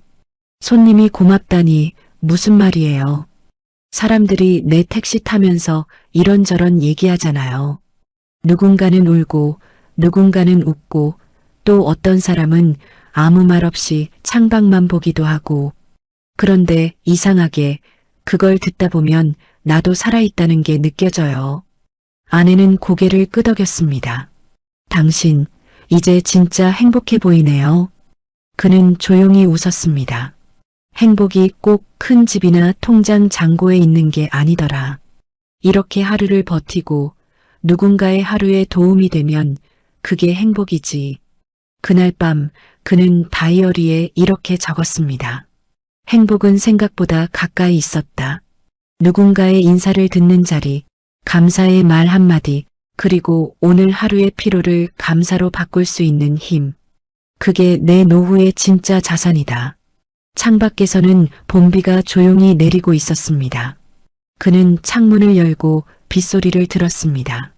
손님이 고맙다니 무슨 말이에요? 사람들이 내 택시 타면서 이런저런 얘기하잖아요. 누군가는 울고 누군가는 웃고 또 어떤 사람은 아무 말 없이 창밖만 보기도 하고. 그런데 이상하게 그걸 듣다 보면 나도 살아있다는 게 느껴져요. 아내는 고개를 끄덕였습니다. 당신 이제 진짜 행복해 보이네요. 그는 조용히 웃었습니다. 행복이 꼭 큰 집이나 통장 잔고에 있는 게 아니더라. 이렇게 하루를 버티고 누군가의 하루에 도움이 되면 그게 행복이지. 그날 밤 그는 다이어리에 이렇게 적었습니다. 행복은 생각보다 가까이 있었다. 누군가의 인사를 듣는 자리, 감사의 말 한마디, 그리고 오늘 하루의 피로를 감사로 바꿀 수 있는 힘. 그게 내 노후의 진짜 자산이다. 창밖에서는 봄비가 조용히 내리고 있었습니다. 그는 창문을 열고 빗소리를 들었습니다.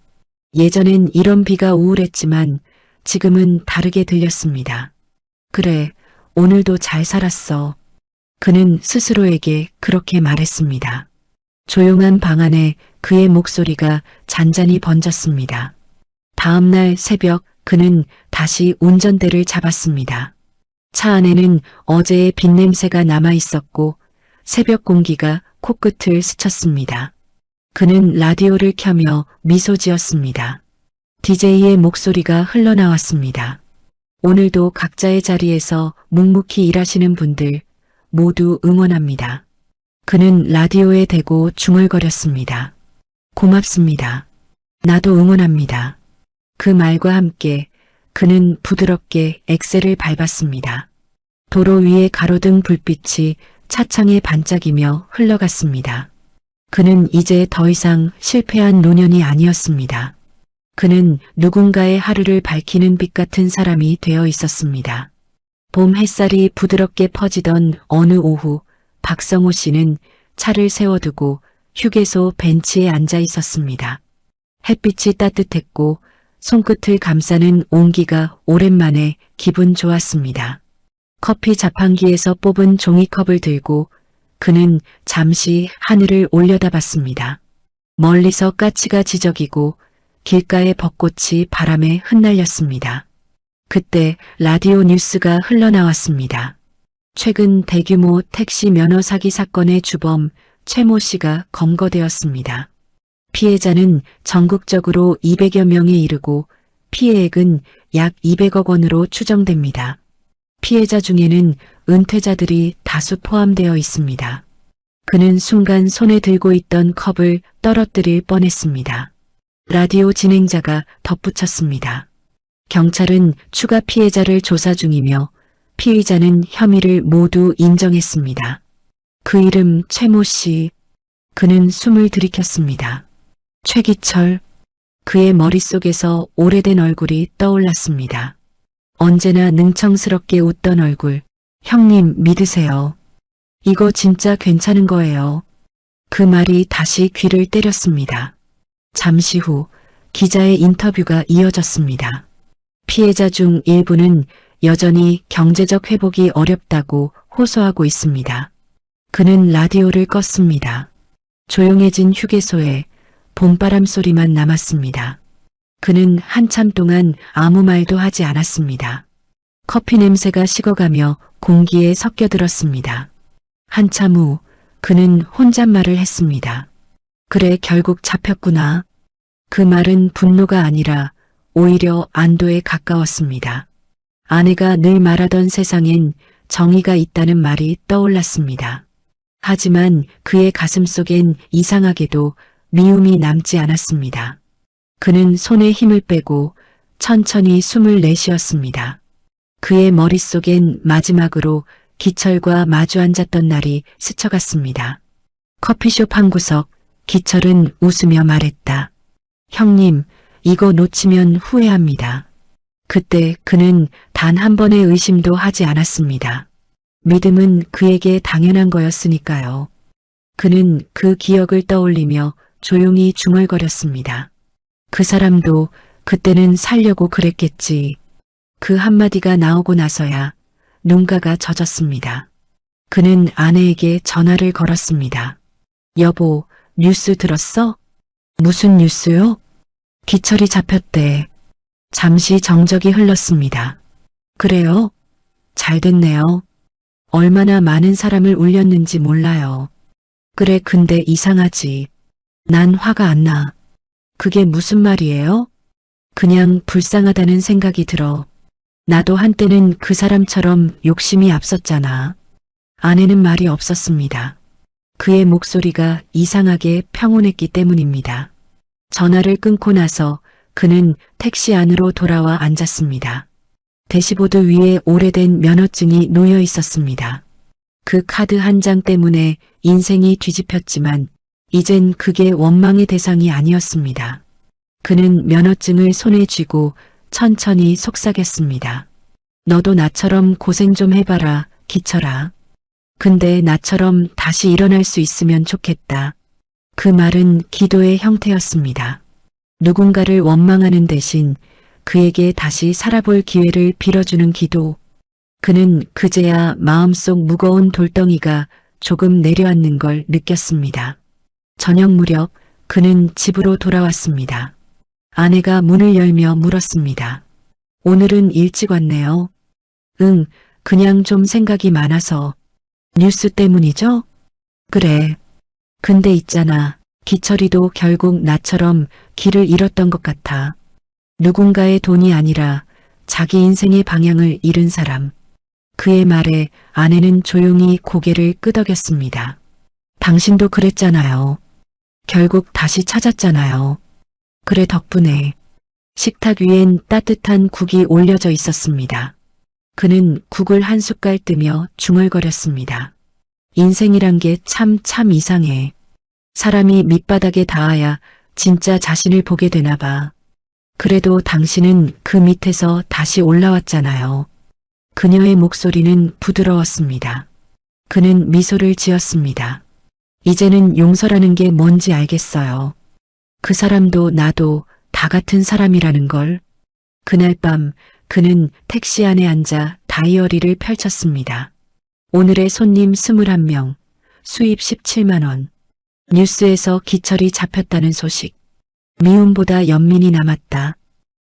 예전엔 이런 비가 우울했지만 지금은 다르게 들렸습니다. 그래, 오늘도 잘 살았어. 그는 스스로에게 그렇게 말했습니다. 조용한 방 안에 그의 목소리가 잔잔히 번졌습니다. 다음 날 새벽 그는 다시 운전대를 잡았습니다. 차 안에는 어제의 빗냄새가 남아 있었고 새벽 공기가 코끝을 스쳤습니다. 그는 라디오를 켜며 미소 지었습니다. DJ의 목소리가 흘러나왔습니다. 오늘도 각자의 자리에서 묵묵히 일하시는 분들 모두 응원합니다. 그는 라디오에 대고 중얼거렸습니다. 고맙습니다. 나도 응원합니다. 그 말과 함께 그는 부드럽게 엑셀을 밟았습니다. 도로 위에 가로등 불빛이 차창에 반짝이며 흘러갔습니다. 그는 이제 더 이상 실패한 노년이 아니었습니다. 그는 누군가의 하루를 밝히는 빛 같은 사람이 되어 있었습니다. 봄 햇살이 부드럽게 퍼지던 어느 오후 박성호 씨는 차를 세워두고 휴게소 벤치에 앉아 있었습니다. 햇빛이 따뜻했고 손끝을 감싸는 온기가 오랜만에 기분 좋았습니다. 커피 자판기에서 뽑은 종이컵을 들고 그는 잠시 하늘을 올려다봤습니다. 멀리서 까치가 지저귀고 길가의 벚꽃이 바람에 흩날렸습니다. 그때 라디오 뉴스가 흘러나왔습니다. 최근 대규모 택시 면허 사기 사건의 주범 최모 씨가 검거되었습니다. 피해자는 전국적으로 200여 명에 이르고 피해액은 약 200억 원으로 추정됩니다. 피해자 중에는 은퇴자들이 다수 포함되어 있습니다. 그는 순간 손에 들고 있던 컵을 떨어뜨릴 뻔했습니다. 라디오 진행자가 덧붙였습니다. 경찰은 추가 피해자를 조사 중이며 피의자는 혐의를 모두 인정했습니다. 그 이름 최모 씨. 그는 숨을 들이켰습니다. 최기철. 그의 머릿속에서 오래된 얼굴이 떠올랐습니다. 언제나 능청스럽게 웃던 얼굴. 형님 믿으세요. 이거 진짜 괜찮은 거예요. 그 말이 다시 귀를 때렸습니다. 잠시 후 기자의 인터뷰가 이어졌습니다. 피해자 중 일부는 여전히 경제적 회복이 어렵다고 호소하고 있습니다. 그는 라디오를 껐습니다. 조용해진 휴게소에 봄바람 소리만 남았습니다. 그는 한참 동안 아무 말도 하지 않았습니다. 커피 냄새가 식어가며 공기에 섞여들었습니다. 한참 후 그는 혼잣말을 했습니다. 그래 결국 잡혔구나. 그 말은 분노가 아니라 오히려 안도에 가까웠습니다. 아내가 늘 말하던 세상엔 정의가 있다는 말이 떠올랐습니다. 하지만 그의 가슴속엔 이상하게도 미움이 남지 않았습니다. 그는 손에 힘을 빼고 천천히 숨을 내쉬었습니다. 그의 머릿속엔 마지막으로 기철과 마주 앉았던 날이 스쳐갔습니다. 커피숍 한 구석, 기철은 웃으며 말했다. 형님, 이거 놓치면 후회합니다. 그때 그는 단 한 번의 의심도 하지 않았습니다. 믿음은 그에게 당연한 거였으니까요. 그는 그 기억을 떠올리며 조용히 중얼거렸습니다. 그 사람도 그때는 살려고 그랬겠지. 그 한마디가 나오고 나서야 눈가가 젖었습니다. 그는 아내에게 전화를 걸었습니다. 여보, 뉴스 들었어? 무슨 뉴스요? 기철이 잡혔대. 잠시 정적이 흘렀습니다. 그래요? 잘 됐네요. 얼마나 많은 사람을 울렸는지 몰라요. 그래, 근데 이상하지. 난 화가 안 나. 그게 무슨 말이에요? 그냥 불쌍하다는 생각이 들어. 나도 한때는 그 사람처럼 욕심이 앞섰잖아. 아내는 말이 없었습니다. 그의 목소리가 이상하게 평온했기 때문입니다. 전화를 끊고 나서 그는 택시 안으로 돌아와 앉았습니다. 대시보드 위에 오래된 면허증이 놓여 있었습니다. 그 카드 한 장 때문에 인생이 뒤집혔지만 이젠 그게 원망의 대상이 아니었습니다. 그는 면허증을 손에 쥐고 천천히 속삭였습니다. 너도 나처럼 고생 좀 해봐라, 기철아. 근데 나처럼 다시 일어날 수 있으면 좋겠다. 그 말은 기도의 형태였습니다. 누군가를 원망하는 대신 그에게 다시 살아볼 기회를 빌어주는 기도. 그는 그제야 마음속 무거운 돌덩이가 조금 내려앉는 걸 느꼈습니다. 저녁 무렵 그는 집으로 돌아왔습니다. 아내가 문을 열며 물었습니다. 오늘은 일찍 왔네요. 응, 그냥 좀 생각이 많아서. 뉴스 때문이죠? 그래. 근데 있잖아. 기철이도 결국 나처럼 길을 잃었던 것 같아. 누군가의 돈이 아니라 자기 인생의 방향을 잃은 사람. 그의 말에 아내는 조용히 고개를 끄덕였습니다. 당신도 그랬잖아요. 결국 다시 찾았잖아요. 그래, 덕분에. 식탁 위엔 따뜻한 국이 올려져 있었습니다. 그는 국을 한 숟갈 뜨며 중얼거렸습니다. 인생이란 게 참 이상해. 사람이 밑바닥에 닿아야 진짜 자신을 보게 되나 봐. 그래도 당신은 그 밑에서 다시 올라왔잖아요. 그녀의 목소리는 부드러웠습니다. 그는 미소를 지었습니다. 이제는 용서라는 게 뭔지 알겠어요. 그 사람도 나도 다 같은 사람이라는 걸. 그날 밤 그는 택시 안에 앉아 다이어리를 펼쳤습니다. 오늘의 손님 21명, 수입 17만 원. 뉴스에서 기철이 잡혔다는 소식. 미움보다 연민이 남았다.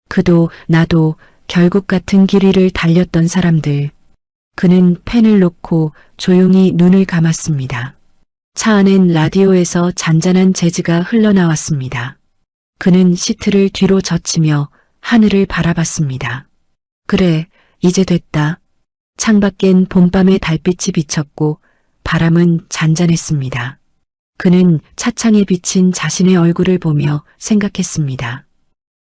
그도 나도 결국 같은 길 위를 달렸던 사람들. 그는 펜을 놓고 조용히 눈을 감았습니다. 차 안엔 라디오에서 잔잔한 재즈가 흘러나왔습니다. 그는 시트를 뒤로 젖히며 하늘을 바라봤습니다. 그래, 이제 됐다. 창밖엔 봄밤의 달빛이 비쳤고 바람은 잔잔했습니다. 그는 차창에 비친 자신의 얼굴을 보며 생각했습니다.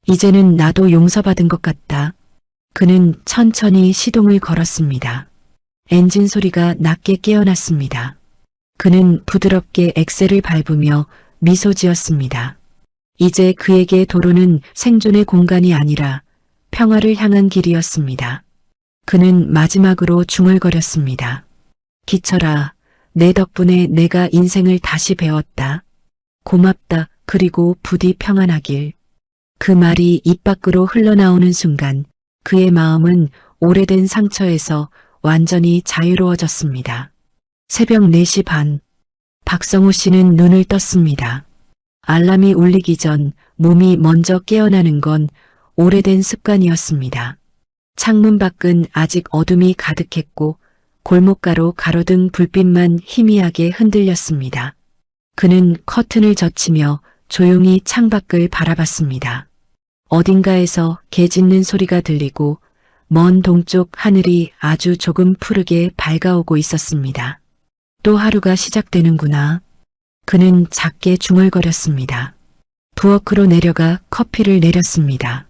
이제는 나도 용서받은 것 같다. 그는 천천히 시동을 걸었습니다. 엔진 소리가 낮게 깨어났습니다. 그는 부드럽게 엑셀을 밟으며 미소 지었습니다. 이제 그에게 도로는 생존의 공간이 아니라 평화를 향한 길이었습니다. 그는 마지막으로 중얼거렸습니다. 기철아, 내 덕분에 내가 인생을 다시 배웠다. 고맙다. 그리고 부디 평안하길. 그 말이 입 밖으로 흘러나오는 순간 그의 마음은 오래된 상처에서 완전히 자유로워졌습니다. 새벽 4시 반, 박성우 씨는 눈을 떴습니다. 알람이 울리기 전 몸이 먼저 깨어나는 건 오래된 습관이었습니다. 창문 밖은 아직 어둠이 가득했고 골목가로 가로등 불빛만 희미하게 흔들렸습니다. 그는 커튼을 젖히며 조용히 창밖을 바라봤습니다. 어딘가에서 개 짖는 소리가 들리고 먼 동쪽 하늘이 아주 조금 푸르게 밝아오고 있었습니다. 또 하루가 시작되는구나. 그는 작게 중얼거렸습니다. 부엌으로 내려가 커피를 내렸습니다.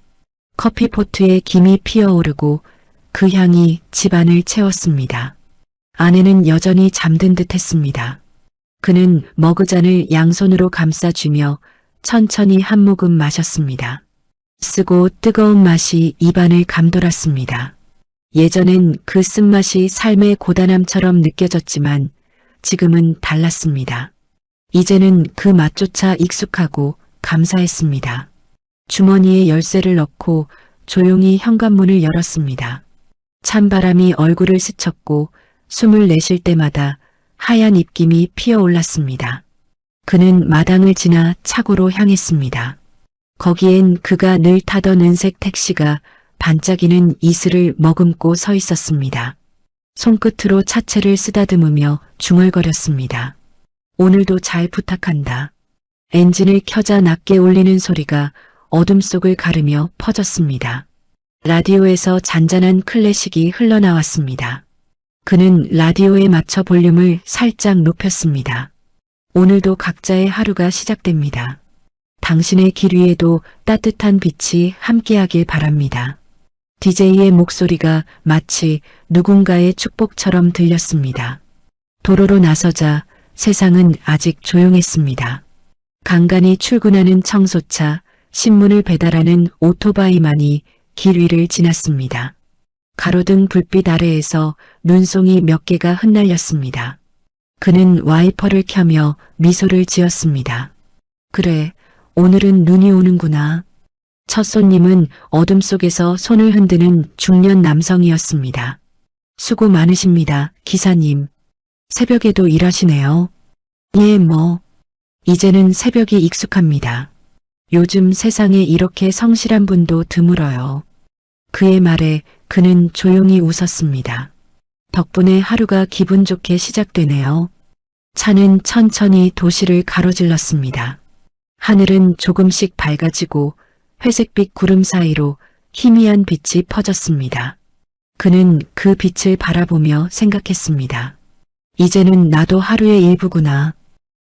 커피포트에 김이 피어오르고 그 향이 집안을 채웠습니다. 아내는 여전히 잠든 듯 했습니다. 그는 머그잔을 양손으로 감싸쥐며 천천히 한 모금 마셨습니다. 쓰고 뜨거운 맛이 입안을 감돌았습니다. 예전엔 그 쓴맛이 삶의 고단함처럼 느껴졌지만 지금은 달랐습니다. 이제는 그 맛조차 익숙하고 감사했습니다. 주머니에 열쇠를 넣고 조용히 현관문을 열었습니다. 찬바람이 얼굴을 스쳤고 숨을 내쉴 때마다 하얀 입김이 피어올랐습니다. 그는 마당을 지나 차고로 향했습니다. 거기엔 그가 늘 타던 은색 택시가 반짝이는 이슬을 머금고 서 있었습니다. 손끝으로 차체를 쓰다듬으며 중얼거렸습니다. 오늘도 잘 부탁한다. 엔진을 켜자 낮게 울리는 소리가 어둠 속을 가르며 퍼졌습니다. 라디오에서 잔잔한 클래식이 흘러나왔습니다. 그는 라디오에 맞춰 볼륨을 살짝 높였습니다. 오늘도 각자의 하루가 시작됩니다. 당신의 길 위에도 따뜻한 빛이 함께하길 바랍니다. DJ의 목소리가 마치 누군가의 축복처럼 들렸습니다. 도로로 나서자 세상은 아직 조용했습니다. 간간히 출근하는 청소차, 신문을 배달하는 오토바이만이 길 위를 지났습니다. 가로등 불빛 아래에서 눈송이 몇 개가 흩날렸습니다. 그는 와이퍼를 켜며 미소를 지었습니다. 그래, 오늘은 눈이 오는구나. 첫 손님은 어둠 속에서 손을 흔드는 중년 남성이었습니다. 수고 많으십니다, 기사님. 새벽에도 일하시네요. 예, 뭐. 이제는 새벽이 익숙합니다. 요즘 세상에 이렇게 성실한 분도 드물어요. 그의 말에 그는 조용히 웃었습니다. 덕분에 하루가 기분 좋게 시작되네요. 차는 천천히 도시를 가로질렀습니다. 하늘은 조금씩 밝아지고 회색빛 구름 사이로 희미한 빛이 퍼졌습니다. 그는 그 빛을 바라보며 생각했습니다. 이제는 나도 하루의 일부구나.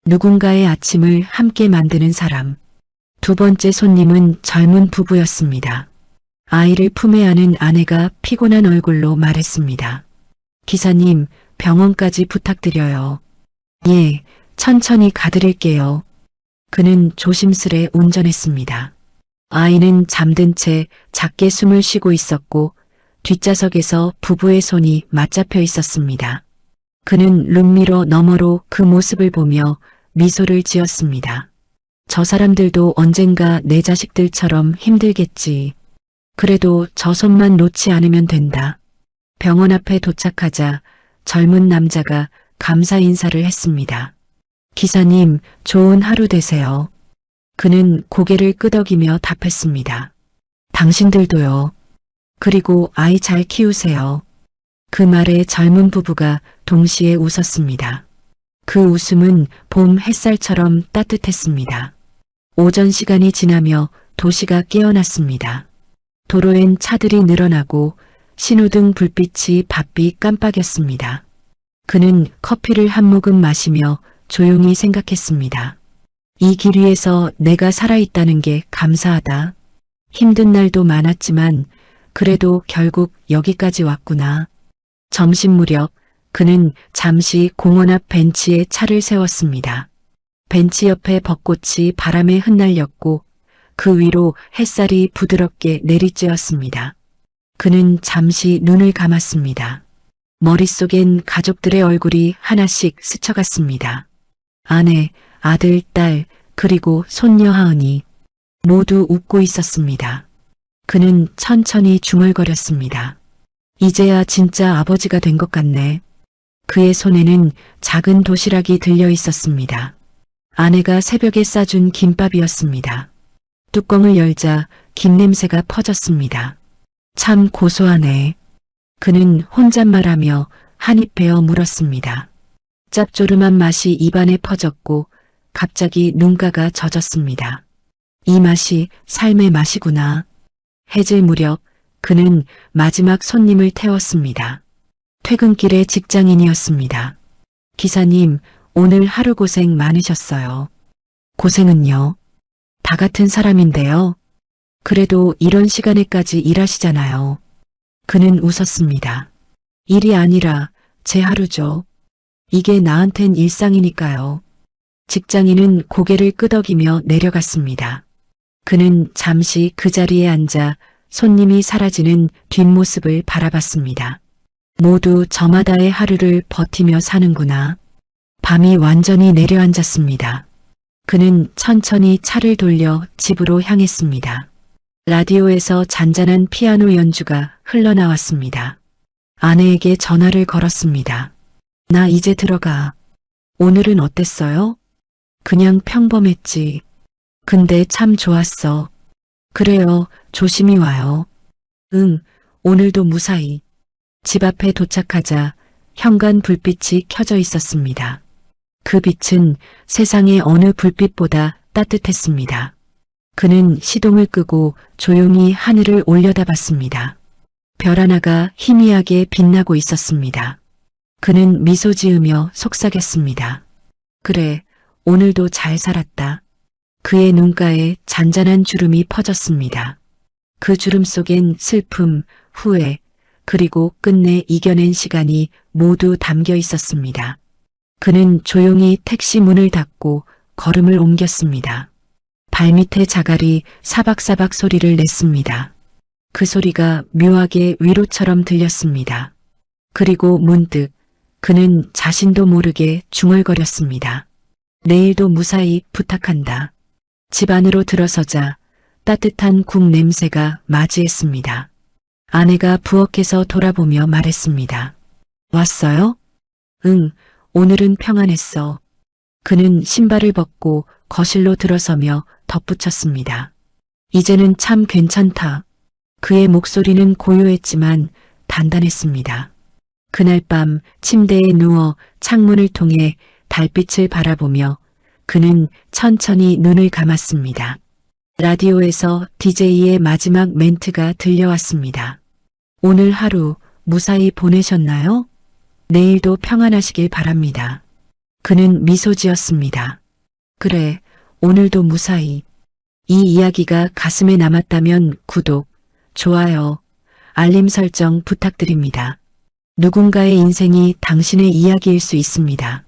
누군가의 아침을 함께 만드는 사람. 두 번째 손님은 젊은 부부였습니다. 아이를 품에 안은 아내가 피곤한 얼굴로 말했습니다. 기사님, 병원까지 부탁드려요. 예, 천천히 가드릴게요. 그는 조심스레 운전했습니다. 아이는 잠든 채 작게 숨을 쉬고 있었고 뒷좌석에서 부부의 손이 맞잡혀 있었습니다. 그는 룸미러 너머로 그 모습을 보며 미소를 지었습니다. 저 사람들도 언젠가 내 자식들처럼 힘들겠지. 그래도 저 손만 놓지 않으면 된다. 병원 앞에 도착하자 젊은 남자가 감사 인사를 했습니다. 기사님, 좋은 하루 되세요. 그는 고개를 끄덕이며 답했습니다. 당신들도요. 그리고 아이 잘 키우세요. 그 말에 젊은 부부가 동시에 웃었습니다. 그 웃음은 봄 햇살처럼 따뜻했습니다. 오전 시간이 지나며 도시가 깨어났습니다. 도로엔 차들이 늘어나고 신호등 불빛이 바삐 깜빡였습니다. 그는 커피를 한 모금 마시며 조용히 생각했습니다. 이 길 위에서 내가 살아있다는 게 감사하다. 힘든 날도 많았지만 그래도 결국 여기까지 왔구나. 점심 무렵 그는 잠시 공원 앞 벤치에 차를 세웠습니다. 벤치 옆에 벚꽃이 바람에 흩날렸고 그 위로 햇살이 부드럽게 내리쬐었습니다. 그는 잠시 눈을 감았습니다. 머릿속엔 가족들의 얼굴이 하나씩 스쳐갔습니다. 아내, 아들, 딸, 그리고 손녀 하은이 모두 웃고 있었습니다. 그는 천천히 중얼거렸습니다. 이제야 진짜 아버지가 된 것 같네. 그의 손에는 작은 도시락이 들려 있었습니다. 아내가 새벽에 싸준 김밥이었습니다. 뚜껑을 열자 김 냄새가 퍼졌습니다. 참 고소하네. 그는 혼잣말하며 한입 베어 물었습니다. 짭조름한 맛이 입안에 퍼졌고 갑자기 눈가가 젖었습니다. 이 맛이 삶의 맛이구나. 해질 무렵 그는 마지막 손님을 태웠습니다. 퇴근길의 직장인이었습니다. 기사님, 오늘 하루 고생 많으셨어요. 고생은요? 다 같은 사람인데요. 그래도 이런 시간에까지 일하시잖아요. 그는 웃었습니다. 일이 아니라 제 하루죠. 이게 나한텐 일상이니까요. 직장인은 고개를 끄덕이며 내려갔습니다. 그는 잠시 그 자리에 앉아 손님이 사라지는 뒷모습을 바라봤습니다. 모두 저마다의 하루를 버티며 사는구나. 밤이 완전히 내려앉았습니다. 그는 천천히 차를 돌려 집으로 향했습니다. 라디오에서 잔잔한 피아노 연주가 흘러나왔습니다. 아내에게 전화를 걸었습니다. 나 이제 들어가. 오늘은 어땠어요? 그냥 평범했지. 근데 참 좋았어. 그래요, 조심히 와요. 응, 오늘도 무사히. 집 앞에 도착하자 현관 불빛이 켜져 있었습니다. 그 빛은 세상의 어느 불빛보다 따뜻했습니다. 그는 시동을 끄고 조용히 하늘을 올려다봤습니다. 별 하나가 희미하게 빛나고 있었습니다. 그는 미소 지으며 속삭였습니다. 그래, 오늘도 잘 살았다. 그의 눈가에 잔잔한 주름이 퍼졌습니다. 그 주름 속엔 슬픔, 후회, 그리고 끝내 이겨낸 시간이 모두 담겨 있었습니다. 그는 조용히 택시 문을 닫고 걸음을 옮겼습니다. 발밑의 자갈이 사박사박 소리를 냈습니다. 그 소리가 묘하게 위로처럼 들렸습니다. 그리고 문득 그는 자신도 모르게 중얼거렸습니다. 내일도 무사히 부탁한다. 집 안으로 들어서자 따뜻한 국 냄새가 맞이했습니다. 아내가 부엌에서 돌아보며 말했습니다. 왔어요? 응, 오늘은 평안했어. 그는 신발을 벗고 거실로 들어서며 덧붙였습니다. 이제는 참 괜찮다. 그의 목소리는 고요했지만 단단했습니다. 그날 밤 침대에 누워 창문을 통해 달빛을 바라보며 그는 천천히 눈을 감았습니다. 라디오에서 DJ의 마지막 멘트가 들려왔습니다. 오늘 하루 무사히 보내셨나요? 내일도 평안하시길 바랍니다. 그는 미소 지었습니다. 그래, 오늘도 무사히. 이 이야기가 가슴에 남았다면 구독, 좋아요, 알림 설정 부탁드립니다. 누군가의 인생이 당신의 이야기일 수 있습니다.